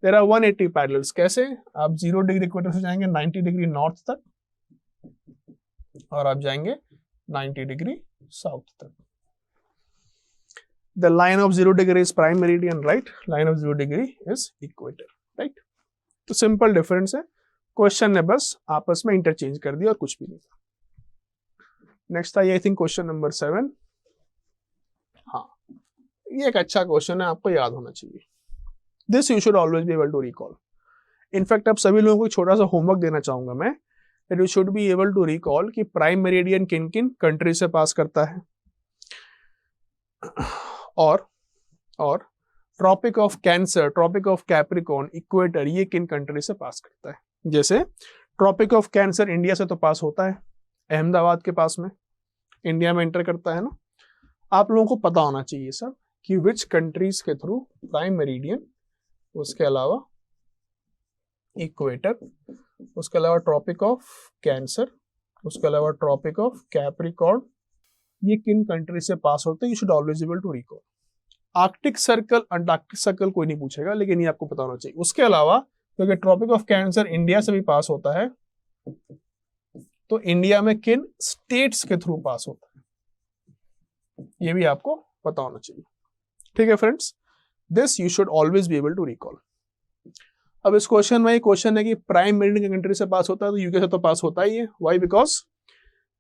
There are 180 parallels. कैसे? आप 0 डिग्री इक्वेटर से जाएंगे 90 डिग्री नॉर्थ तक और आप जाएंगे 90 डिग्री साउथ तक। The line of 0 degree is prime meridian, right? Line of 0 degree is equator, right? तो सिंपल डिफरेंस है, क्वेश्चन ने बस आपस में इंटरचेंज कर दिया और कुछ भी नहीं था। नेक्स्ट था, आई थिंक क्वेश्चन नंबर 7। हाँ, ये एक अच्छा क्वेश्चन है, आपको याद होना चाहिए। This you should always be able to recall. In fact आप सभी लोगों को छोटा सा होमवर्क देना चाहूंगा मैं, that you should be able to recall कि प्राइम मेरिडियन किन किन कंट्री से पास करता है और tropic of cancer, tropic of capricorn, equator, ये किन कंट्री से पास करता है। जैसे ट्रॉपिक ऑफ कैंसर इंडिया से तो पास होता है, अहमदाबाद के पास में, इंडिया में एंटर करता है ना। आप लोगों को पता होना चाहिए सर कि विच कंट्रीज के थ्रू प्राइम मेरिडियन, उसके अलावा इक्वेटर, उसके अलावा ट्रॉपिक ऑफ कैंसर, उसके अलावा ट्रॉपिक ऑफ कैप्रिकॉर्न, ये किन कंट्री से पास होते हैं। You should always able to recall. Arctic circle, Antarctic circle कोई नहीं पूछेगा, लेकिन ये आपको पता होना चाहिए। उसके अलावा क्योंकि ट्रॉपिक ऑफ कैंसर इंडिया से भी पास होता है, तो इंडिया में किन स्टेट्स के थ्रू पास होता है, ये भी आपको पता होना चाहिए। ठीक है friends, this you should always be able to recall. अब इस क्वेश्चन में, क्वेश्चन है कि प्राइम मेरिडियन कंट्री से पास होता है, तो यूके से तो पास होता ही है। व्हाई? बिकॉज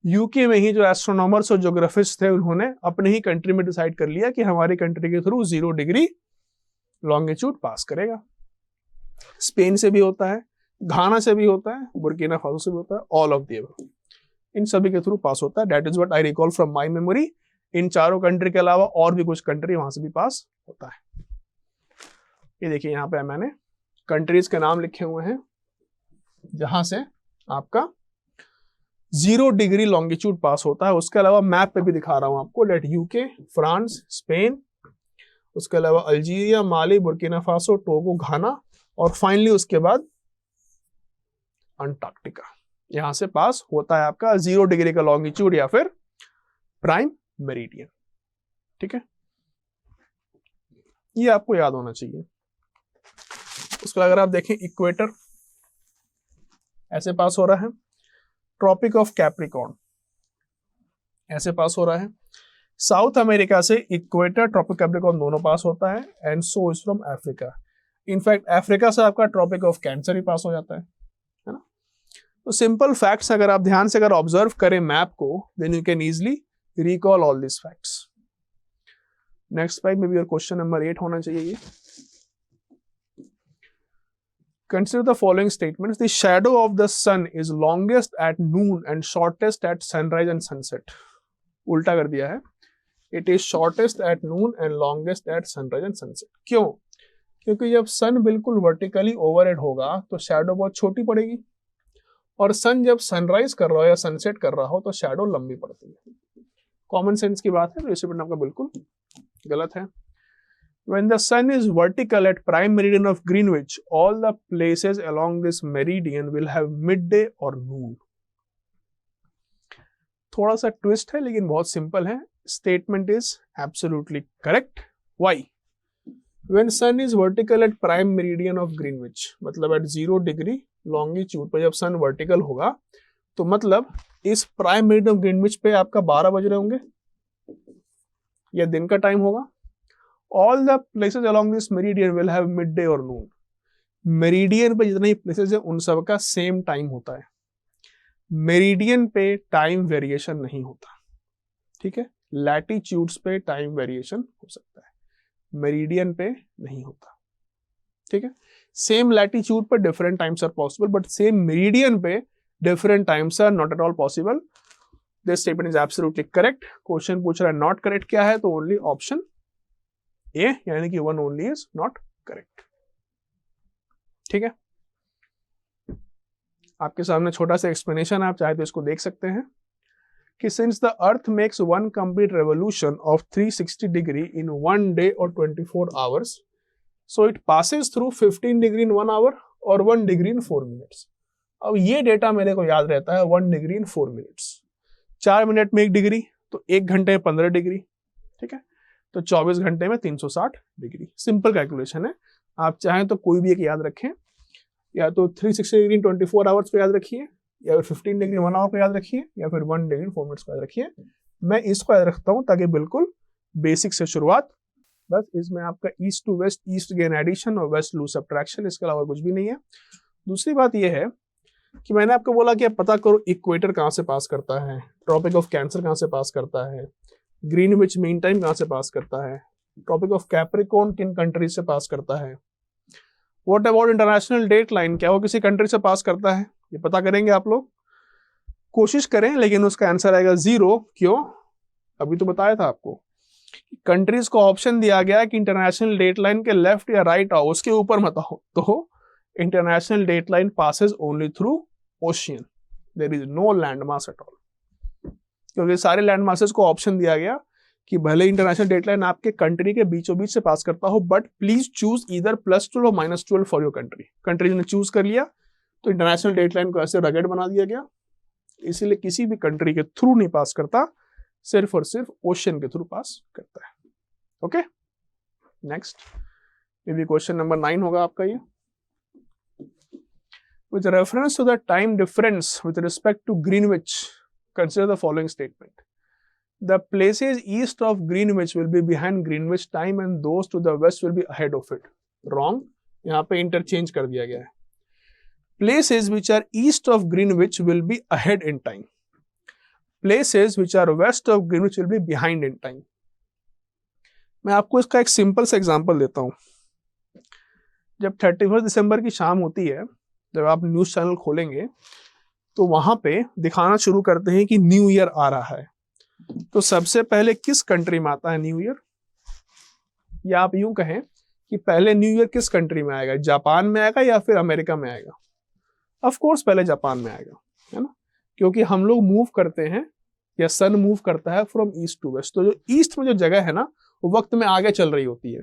यूके में ही जो एस्ट्रोनॉमर्स और ज्योग्राफिस्ट थे उन्होंने अपने ही कंट्री में डिसाइड कर लिया कि हमारी कंट्री के थ्रू 0 डिग्री लॉन्गिट्यूड पास करेगा। स्पेन से भी होता है, घाना से भी होता है, बुर्किना फासो से भी होता है, ऑल ऑफ द अबव, इन सभी के थ्रू पास होता है। That is what I recall from my memory. इन चारों कंट्री के अलावा और भी कुछ कंट्री वहां से भी पास होता है। ये देखिए यहाँ पे मैंने कंट्रीज के नाम लिखे हुए हैं जहां से आपका 0 डिग्री लॉन्गिट्यूड पास होता है। उसके अलावा मैप पे भी दिखा रहा हूं आपको, लेट यूके, फ्रांस, स्पेन, उसके अलावा अल्जीरिया, माली, बुर्किना फासो, टोगो, घाना और फाइनली उसके बाद अंटार्कटिका। यहां से पास होता है आपका 0 डिग्री का लॉन्गिट्यूड या फिर प्राइम मेरिडियन। ठीक है, ये आपको याद होना चाहिए। उसके अगर आप देखें इक्वेटर ऐसे पास हो रहा है, ट्रॉपिक ऑफ कैप्रिकॉर्न ऐसे पास हो रहा है, साउथ अमेरिका से इक्वेटर, ट्रॉपिक कैप्रिकॉर्न दोनों पास होता है, and so is from Africa. In fact Africa से आपका ट्रॉपिक ऑफ कैंसर ही पास हो जाता है ना। तो सिंपल फैक्ट्स अगर आप ध्यान से अगर ऑब्जर्व करें मैप को, then you can easily recall all this facts. Next slide में भी और क्वेश्चन नंबर 8 होना चाहिए ये। Consider the following statements. The shadow of the sun is longest at noon and shortest at sunrise and sunset. उल्टा कर दिया है, it is shortest at noon and longest at sunrise and sunset. क्यों? क्योंकि जब सन बिल्कुल वर्टिकली ओवरहेड होगा तो शैडो बहुत छोटी पड़ेगी, और सन जब सनराइज कर रहा हो या सनसेट कर रहा हो तो शैडो लंबी पड़ती है। कॉमन सेंस की बात है, तो स्टेटमेंट आपका बिल्कुल गलत है। When the sun is vertical at prime meridian of Greenwich, all the places along this meridian will have midday or noon. थोड़ा सा ट्विस्ट है लेकिन बहुत सिंपल है। Statement is absolutely correct. Why? When sun is vertical at prime meridian of Greenwich, मतलब at 0 डिग्री लॉन्गिट्यूड पर जब सन वर्टिकल होगा तो मतलब इस प्राइम मेरिडियन ऑफ ग्रीनविच पे आपका 12 बज रहे होंगे, यह दिन का टाइम होगा। All the places along this meridian will have midday or noon. Meridian पे जितने प्लेसेस है उन सब का सेम टाइम होता है। मेरिडियन पे टाइम वेरिएशन नहीं होता, ठीक है। लैटिट्यूड्स पे टाइम वेरिएशन हो सकता है, मेरिडियन पे नहीं होता, ठीक है। सेम लैटिट्यूड पर different times are possible, but same meridian पे different times are not at all possible. This statement is absolutely correct. Question पूछ रहा है नॉट करेक्ट क्या है, तो ओनली ऑप्शन ए, यानी कि 1 ओनली इज नॉट करेक्ट, ठीक है। आपके सामने छोटा सा एक्सप्लेनेशन, आप चाहे तो इसको देख सकते हैं कि since the earth makes one complete revolution of 360 degree in 1 day और 24 hours, so it passes through 15 degree in 1 hour और 1 डिग्री इन 4 मिनट्स। अब ये डेटा मेरे को याद रहता है, 1 डिग्री इन 4 मिनट्स, 4 मिनट में 1 डिग्री, तो 1 घंटे में 15 डिग्री, ठीक है। तो 24 घंटे में 360 डिग्री। सिंपल कैलकुलेशन है, आप चाहें तो कोई भी एक याद रखें, या तो 360 डिग्री इन 24 आवर्स को याद रखिए, या फिर 15 डिग्री 1 आवर को याद रखिए, या फिर 1 डिग्री 4 मिनट्स को याद रखिए। मैं इसको याद रखता हूं ताकि बिल्कुल बेसिक से शुरुआत, बस इसमें आपका east to west, east gain addition और वेस्ट लूज सब्ट्रैक्शन, इसके अलावा कुछ भी नहीं है। दूसरी बात यह है कि मैंने आपको बोला कि आप पता करो इक्वेटर कहां से पास करता है, ट्रॉपिक ऑफ कैंसर कहां से पास करता है, ग्रीनविच मीन टाइम कहां से पास करता है, ट्रॉपिक ऑफ कैप्रिकॉर्न किन कंट्री से पास करता है, what about international date line, क्या वो किसी कंट्री से पास करता है, ये पता करेंगे आप लोग। कोशिश करें, लेकिन उसका आंसर आएगा 0। क्यों? अभी तो बताया था आपको, कंट्रीज को ऑप्शन दिया गया कि इंटरनेशनल डेट लाइन के लेफ्ट या राइट आओ, उसके ऊपर मत आओ। तो international date line passes only through ocean, there is no land mass at all. क्योंकि सारे लैंड मासेस को ऑप्शन दिया गया कि भले इंटरनेशनल डेट लाइन आपके कंट्री के बीचों बीच से पास करता हो, बट प्लीज चूज ईदर +12 और -12 फॉर योर कंट्री। कंट्रीज ने चूज कर लिया तो इंटरनेशनल डेट लाइन को ऐसे रगड़ बना दिया गया, इसीलिए किसी भी कंट्री के थ्रू नहीं पास करता, सिर्फ और सिर्फ ओशियन के थ्रू पास करता है। Okay, next may be question number 9 होगा आपका ये। With reference to the time difference with respect to Greenwich, consider the following statement. The places east of Greenwich will be behind Greenwich time and those to the west will be ahead of it. Wrong. यहाँ पे interchange कर दिया गया है। Places which are east of Greenwich will be ahead in time. Places which are west of Greenwich will be behind in time. मैं आपको इसका एक सिंपल सा एग्जांपल देता हूँ। जब 31 दिसंबर की शाम होती है, जब आप न्यूज चैनल खोलेंगे तो वहां पे दिखाना शुरू करते हैं कि न्यू ईयर आ रहा है। तो सबसे पहले किस कंट्री में आता है न्यू ईयर, या आप यूं कहें कि पहले न्यू ईयर किस कंट्री में आएगा, जापान में आएगा या फिर अमेरिका में आएगा? ऑफ कोर्स पहले जापान में आएगा, है ना, क्योंकि हम लोग मूव करते हैं या सन मूव करता है फ्रॉम ईस्ट टू वेस्ट। तो जो ईस्ट में जो जगह है ना, वक्त में आगे चल रही होती है।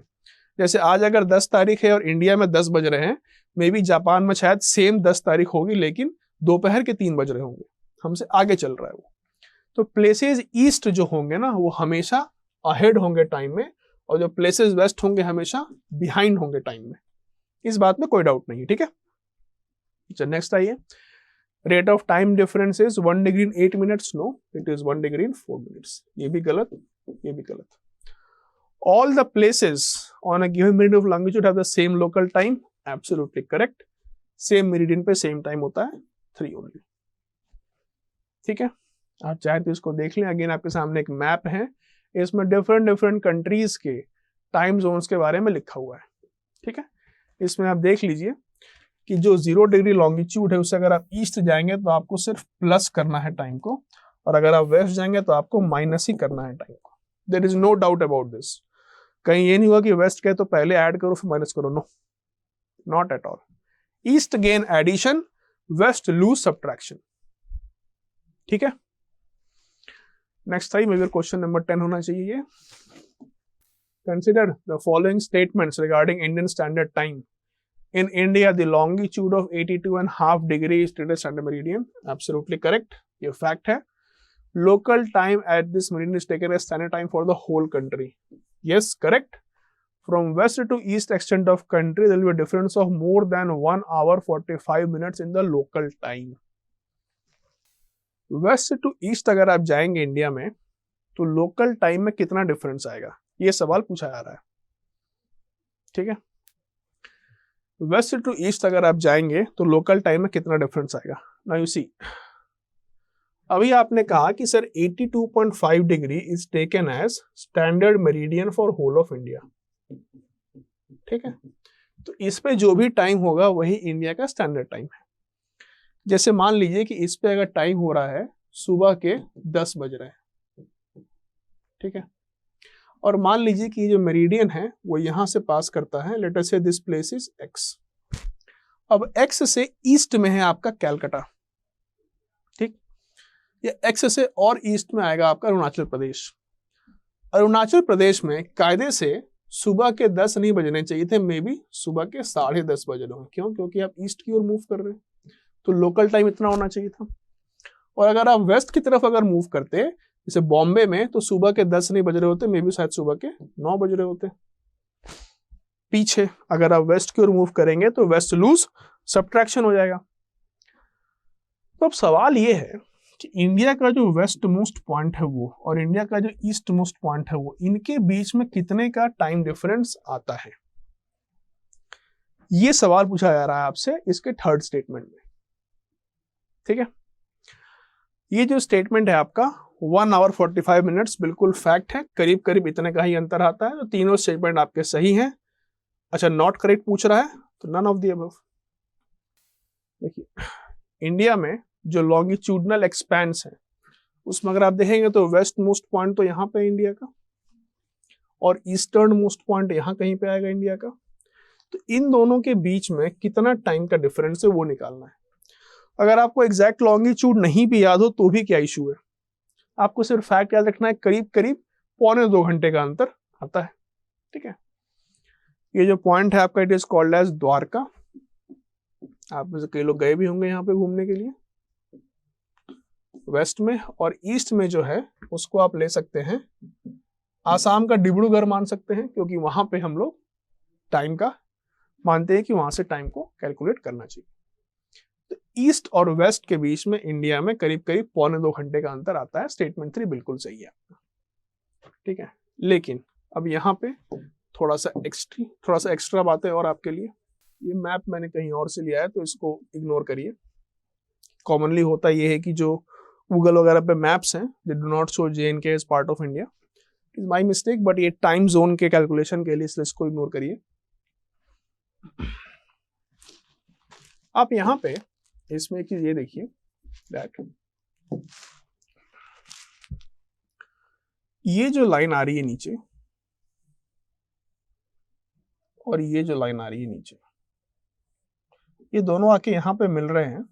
जैसे आज अगर 10 तारीख है और इंडिया में 10 बज रहे हैं, मे बी जापान में शायद सेम 10 तारीख होगी लेकिन दोपहर के 3 बज रहे होंगे, हमसे आगे चल रहा है वो। तो प्लेसेस ईस्ट जो होंगे ना वो हमेशा अहेड होंगे टाइम में, और जो प्लेसेस वेस्ट होंगे हमेशा बिहाइंड होंगे टाइम में। इस बात में कोई डाउट नहीं, ठीक है। चलिए नेक्स्ट आइए। Rate of time difference is 1 degree in 8 minutes, no it is 1 degree in 4 minutes. ये भी गलत, ये भी गलत। All the places on a given meridian of longitude have the same local time, absolutely correct। Same meridian पे सेम टाइम होता है 3 ओनली, ठीक है। आप चाहे तो इसको देख लें, अगेन आपके सामने एक मैप है, इसमें डिफरेंट कंट्रीज के टाइम जोन्स के बारे में लिखा हुआ है, ठीक है। इसमें आप देख लीजिए कि जो 0 डिग्री लॉन्गिट्यूड है उससे अगर आप ईस्ट जाएंगे तो आपको सिर्फ प्लस करना है टाइम को, और अगर आप वेस्ट जाएंगे तो आपको माइनस ही करना है टाइम को। There is no doubt about this. कहीं ये नहीं हुआ कि वेस्ट कहे तो पहले ऐड करो फिर माइनस करो, no, not at all. East gain addition, west lose subtraction, ठीक है। नेक्स्ट टाइम मेरे क्वेश्चन नंबर 10 होना चाहिए ये। Consider the following statements regarding Indian standard time. In India, the longitude of 82.5 degree is stated standard meridian. Absolutely correct. ये fact है. Local time at this meridian is taken as standard time for the whole country. Yes, correct. From west to east extent of country, there will be a difference of more than 1 hour 45 minutes in the local time. West to east अगर आप जाएंगे इंडिया में तो लोकल टाइम में कितना डिफरेंस आएगा, ये सवाल पूछा जा रहा है, ठीक है। वेस्ट टू ईस्ट अगर आप जाएंगे तो लोकल टाइम में कितना डिफरेंस आएगा। नाउ यू सी, अभी आपने कहा कि sir 82.5 degree is taken as standard meridian for whole of India, ठीक है। तो इस पे जो भी टाइम होगा वही इंडिया का स्टैंडर्ड टाइम है। जैसे मान लीजिए कि इस पे अगर टाइम हो रहा है सुबह के 10 बज रहे हैं, ठीक है, और मान लीजिए कि जो मेरिडियन है वो यहां से पास करता है, लेट अस से दिस प्लेस इज एक्स। अब एक्स से ईस्ट में है आपका कैलकाटा, ठीक, ये एक्स से और ईस्ट में आएगा आपका अरुणाचल प्रदेश। अरुणाचल प्रदेश में कायदे से सुबह के 10 नहीं बजने चाहिए थे, मे बी सुबह के 10:30 बज रहे हैं। क्यों? क्योंकि आप ईस्ट की ओर मूव कर रहे हैं, तो लोकल टाइम इतना होना चाहिए था। और अगर आप वेस्ट की तरफ अगर मूव करते जैसे बॉम्बे में, तो सुबह के 10 नहीं बज रहे होते, मे बी शायद सुबह के 9 बज रहे होते। पीछे अगर आप वेस्ट की ओर मूव करेंगे तो वेस्ट लूज सब्ट्रैक्शन हो जाएगा। तो अब सवाल ये है कि इंडिया का जो वेस्ट मोस्ट पॉइंट है वो और इंडिया का जो ईस्ट मोस्ट पॉइंट है वो, इनके बीच में कितने का टाइम डिफरेंस आता है, ये सवाल पूछा जा रहा है आपसे इसके थर्ड स्टेटमेंट में, ठीक है। ये जो स्टेटमेंट है आपका 1 आवर 45 मिनट्स बिल्कुल फैक्ट है, करीब करीब इतने का ही अंतर आता है। तो तीनों स्टेटमेंट आपके सही हैं। अच्छा, नॉट करेक्ट पूछ रहा है तो नन ऑफ द अबव। देखिए, इंडिया में जो लॉन्गिट्यूडनल एक्सपेंस है उसमें अगर आप देखेंगे तो वेस्ट मोस्ट पॉइंट तो यहाँ पे इंडिया का, और ईस्टर्न मोस्ट पॉइंट यहाँ कहीं पे आएगा इंडिया का। तो इन दोनों के बीच में कितना टाइम का डिफरेंस है वो निकालना है। अगर आपको एग्जैक्ट लॉन्गिट्यूड नहीं भी याद हो तो भी क्या इशू है, आपको सिर्फ फैक्ट याद रखना है, करीब करीब 1.25 घंटे का अंतर आता है, ठीक है। ये जो पॉइंट है आपका, it is called as Dwarka. आप में से कई लोग गए भी होंगे यहाँ पे घूमने के लिए। वेस्ट में और ईस्ट में जो है उसको आप ले सकते हैं आसाम का डिब्रूगढ़ मान सकते हैं, क्योंकि वहां पे हम लोग टाइम का मानते हैं कि वहां से टाइम को कैलकुलेट करना चाहिए। तो ईस्ट और वेस्ट के बीच में इंडिया में करीब करीब 1.25 घंटे का अंतर आता है। स्टेटमेंट 3 बिल्कुल सही है आपका, ठीक है। लेकिन अब यहाँ पे थोड़ा सा एक्स्ट्रा बात है और आपके लिए। ये मैप मैंने कहीं और से लिया है तो इसको इग्नोर करिए। कॉमनली होता ये है कि जो गूगल वगैरह पे मैप्स हैं they do not show JNK as part of India, is my mistake, but ये टाइम जोन के कैलकुलेशन के लिए इसलिए इसको इग्नोर करिए। आप यहाँ पे इसमें एक चीज ये देखिए दैट ये जो लाइन आ रही है नीचे और ये जो लाइन आ रही है नीचे, ये दोनों आके यहाँ पे मिल रहे हैं,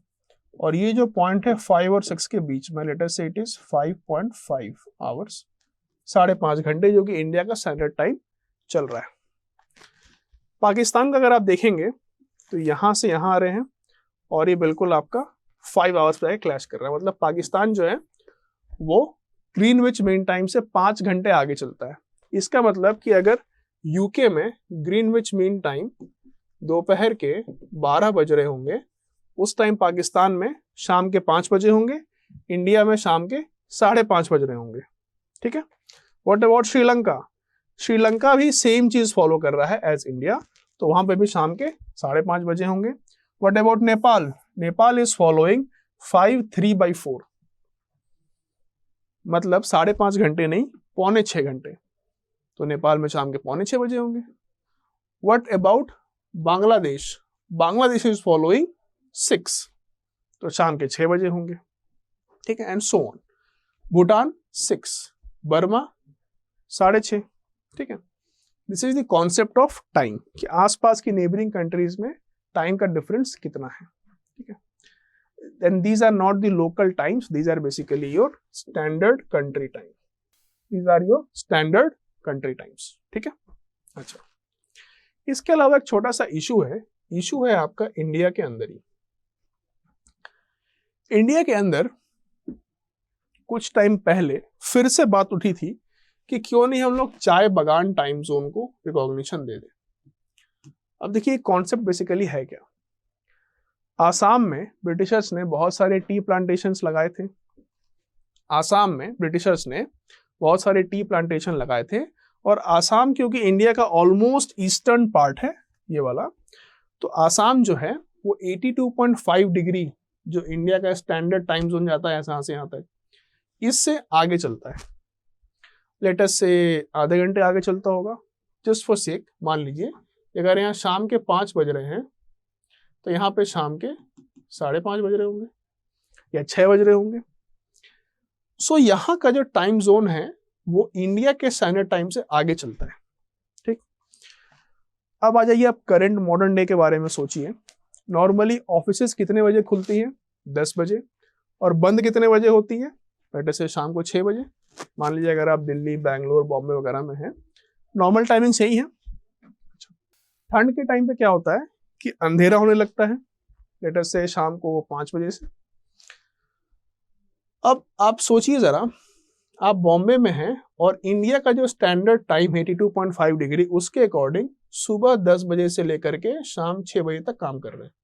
और ये जो पॉइंट है 5 और 6 के बीच में, लेट अस से इट इज 5.5 आवर्स 5.5 घंटे, जो कि इंडिया का स्टैंडर्ड टाइम चल रहा है। पाकिस्तान का अगर आप देखेंगे तो यहां से यहां आ रहे हैं और ये बिल्कुल आपका 5 आवर्स पे क्लैश कर रहा है। मतलब पाकिस्तान जो है वो ग्रीनविच मीन टाइम से 5 घंटे आगे चलता है। इसका मतलब कि अगर यूके में ग्रीनविच मीन टाइम दोपहर के 12 बज रहे होंगे, उस टाइम पाकिस्तान में शाम के 5 बजे होंगे, इंडिया में शाम के 5:30 बज रहे होंगे। ठीक है। What about Sri Lanka? श्रीलंका भी सेम चीज फॉलो कर रहा है एज इंडिया, तो वहां पे भी शाम के 5:30 बजे होंगे। What about Nepal? Nepal is following 5/3/4, मतलब 5.5 घंटे नहीं, 5.25 घंटे, तो नेपाल में शाम के 5:45 बजे होंगे। What about Bangladesh? Bangladesh is following 6, तो शाम के 6 बजे होंगे। ठीक है, and so on. Bhutan 6, Burma 6:30। ठीक है, this is the concept of time कि आसपास की नेबरिंग कंट्रीज में टाइम का डिफरेंस कितना है। ठीक है, then these are not the local times, these are basically your standard country time, these are your standard country times। ठीक है। अच्छा, इसके अलावा एक छोटा सा इशू है आपका इंडिया के अंदर ही। इंडिया के अंदर कुछ टाइम पहले फिर से बात उठी थी कि क्यों नहीं हम लोग चाय बगान टाइम जोन को रिकॉग्निशन दे दें। अब देखिए कॉन्सेप्ट बेसिकली है क्या। आसाम में ब्रिटिशर्स ने बहुत सारे टी प्लांटेशंस लगाए थे। आसाम में ब्रिटिशर्स ने बहुत सारे टी प्लांटेशन लगाए थे, और आसाम क्योंकि इंडिया का ऑलमोस्ट ईस्टर्न पार्ट है ये वाला, तो आसाम जो है वो 82.5 डिग्री जो इंडिया का स्टैंडर्ड टाइम जोन जाता है यहाँ से यहाँ तक, इससे आगे चलता है। लेटेस्ट से आधे घंटे आगे चलता होगा। जस्ट फॉर सेक मान लीजिए अगर यहाँ शाम के 5 बज रहे हैं तो यहाँ पे शाम के 5:30 बज रहे होंगे या 6 बज रहे होंगे। सो यहाँ का जो टाइम जोन है वो इंडिया के स्टैंडर्ड टाइम से आगे चलता है। ठीक, अब आ जाइए आप करंट मॉडर्न डे के बारे में सोचिए। नॉर्मली ऑफिसेस कितने बजे खुलती हैं? 10 बजे, और बंद कितने बजे होती है? बेटे से शाम को 6 बजे। मान लीजिए अगर आप दिल्ली, बैंगलोर, बॉम्बे वगैरह में हैं, नॉर्मल टाइमिंग सही है। ठंड के टाइम पे क्या होता है कि अंधेरा होने लगता है, लेटर से शाम को 5 बजे से। अब आप सोचिए जरा, आप बॉम्बे में हैं और इंडिया का जो स्टैंडर्ड टाइम 82.5 डिग्री, उसके अकॉर्डिंग सुबह 10 बजे से लेकर के शाम 6 बजे तक काम कर रहे हैं।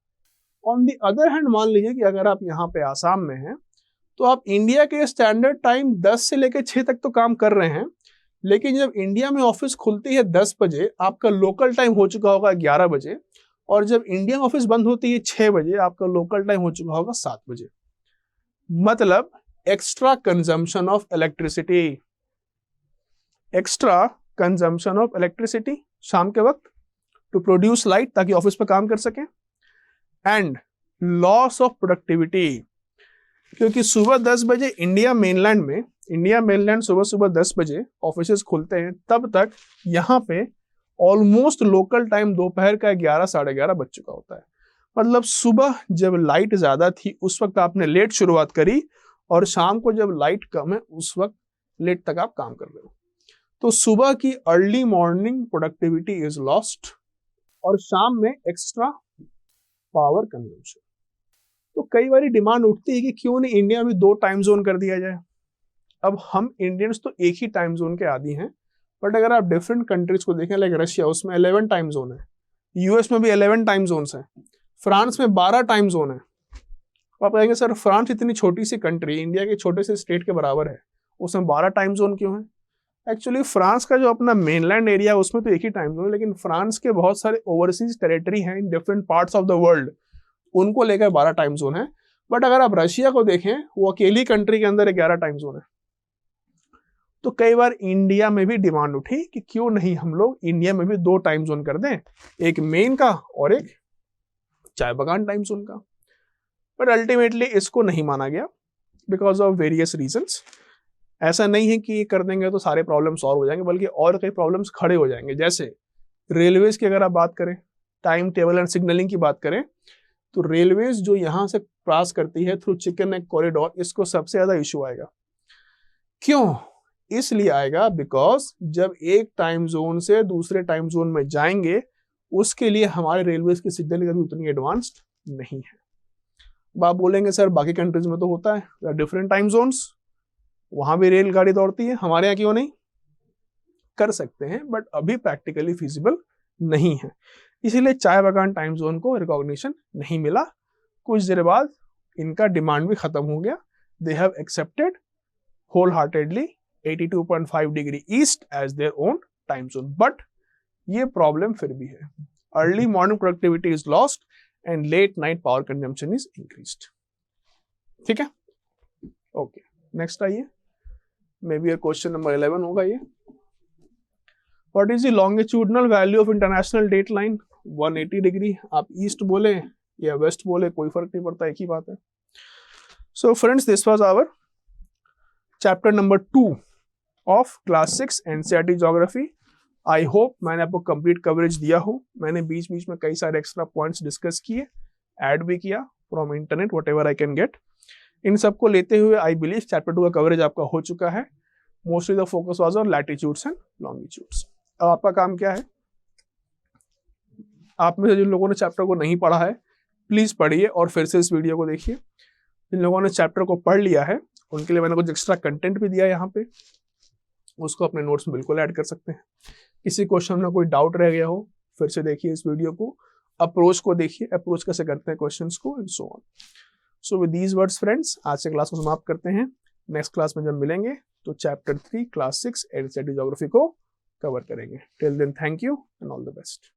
ऑन दी अदर हैंड मान लीजिए कि अगर आप यहाँ पे आसाम में हैं तो आप इंडिया के स्टैंडर्ड टाइम 10 से लेकर 6 तक तो काम कर रहे हैं, लेकिन जब इंडिया में ऑफिस खुलती है 10 बजे, आपका लोकल टाइम हो चुका होगा 11 बजे, और जब इंडियन ऑफिस बंद होती है 6 बजे, आपका लोकल टाइम हो चुका होगा 7 बजे। मतलब extra consumption of electricity, extra consumption of electricity शाम के वक्त टू प्रोड्यूस लाइट, ताकि ऑफिस पर काम कर सकें, एंड लॉस ऑफ प्रोडक्टिविटी, क्योंकि सुबह 10 बजे इंडिया मेनलैंड सुबह 10 बजे ऑफिसेस खुलते हैं, तब तक यहाँ पे ऑलमोस्ट लोकल टाइम दोपहर का 11 साढ़े 11 बज चुका होता है। मतलब सुबह जब लाइट ज्यादा थी उस वक्त आपने लेट शुरुआत करी, और शाम को जब लाइट कम है उस वक्त लेट तक आप काम कर रहे हो। तो सुबह की early morning productivity is lost, और शाम में एक्स्ट्रा पावर कंजम्पशन। तो कई बार डिमांड उठती है कि क्यों नहीं इंडिया में 2 टाइम जोन कर दिया जाए। अब हम इंडियंस तो एक ही टाइम जोन के आदी हैं, बट अगर आप डिफरेंट कंट्रीज को देखें, लाइक रशिया, उसमें 11 टाइम जोन है, यूएस में भी 11 टाइम जोन्स हैं, फ्रांस में 12 टाइम जोन है। आप कहेंगे सर फ्रांस इतनी छोटी सी कंट्री, इंडिया के छोटे से स्टेट के बराबर है, उसमें 12 टाइम जोन क्यों है? एक्चुअली फ्रांस का जो अपना मेनलैंड एरिया है उसमें तो एक ही टाइम जोन है, लेकिन फ्रांस के बहुत सारे ओवरसीज टेरिटरी हैं in different parts of the world, उनको लेकर 12 टाइम जोन है। बट अगर आप रशिया को देखें, वो अकेली कंट्री के अंदर 11 टाइम जोन है। तो कई बार इंडिया में भी डिमांड उठी कि क्यों नहीं हम लोग इंडिया में भी 2 टाइम जोन कर दें, एक मेन का और एक चाय बगान टाइम जोन का। बट अल्टीमेटली इसको नहीं माना गया बिकॉज ऑफ वेरियस रीजंस। ऐसा नहीं है कि कर देंगे तो सारे प्रॉब्लम सॉल्व हो जाएंगे, बल्कि और कई प्रॉब्लम्स खड़े हो जाएंगे। जैसे रेलवेज की अगर आप बात करें, टाइम टेबल एंड सिग्नलिंग की बात करें, तो रेलवेज जो यहां से क्रॉस करती है थ्रू चिकन नेक कॉरिडोर, इसको सबसे ज्यादा इशू आएगा। क्यों? इसलिए आएगा बिकॉज जब एक टाइम जोन से दूसरे टाइम जोन में जाएंगे उसके लिए हमारे रेलवे की सिग्नलिंग अभी उतनी एडवांस्ड नहीं है। अब आप बोलेंगे सर बाकी कंट्रीज में तो होता है, डिफरेंट टाइम जोन्स, वहां भी रेलगाड़ी दौड़ती है, हमारे यहाँ क्यों नहीं? कर सकते हैं बट अभी प्रैक्टिकली फिजिबल नहीं है, इसीलिए चाय बागान टाइम जोन को रिकॉग्निशन नहीं मिला। कुछ देर बाद इनका डिमांड भी खत्म हो गया। They have accepted whole heartedly 82.5 degree east as their own time zone, but ये प्रॉब्लम फिर भी है। Early morning productivity is lost and late night power consumption is increased. ठीक है, ओके, नेक्स्ट आइए, मे बी क्वेश्चन नंबर 11 होगा ये। What is the longitudinal value of international date line? 180 degree. आप ईस्ट बोले या वेस्ट बोले कोई फर्क नहीं पड़ता, एक ही बात है। So friends, this was our chapter number 2 of class 6 NCERT Geography. I hope मैंने आपको कंप्लीट कवरेज दिया हो। मैंने बीच बीच में कई सारे एक्स्ट्रा पॉइंट्स डिस्कस किए, ऐड भी किया from internet, whatever I can get. इन सबको लेते हुए आई बिलीव चैप्टर 2 का कवरेज आपका हो चुका है। Mostly the focus was on latitudes and longitudes. अब आपका काम क्या है? आप में से जिन लोगों ने चैप्टर को नहीं पढ़ा है प्लीज पढ़िए और फिर से इस वीडियो को देखिए। जिन लोगों ने चैप्टर को पढ़ लिया है उनके लिए मैंने कुछ एक्स्ट्रा कंटेंट भी दिया है यहाँ पे, उसको अपने नोट्स में बिल्कुल ऐड कर सकते हैं। किसी क्वेश्चन में कोई डाउट रह गया हो फिर से देखिए इस वीडियो को, अप्रोच को देखिए, अप्रोच कैसे करते हैं क्वेश्चंस को, and so on. So with these words friends, आज से क्लास को समाप्त करते हैं। नेक्स्ट क्लास में जब मिलेंगे तो चैप्टर 3 क्लास 6 एनसीईआरटी ज्योग्राफी को कवर करेंगे। Till then thank you and all the best.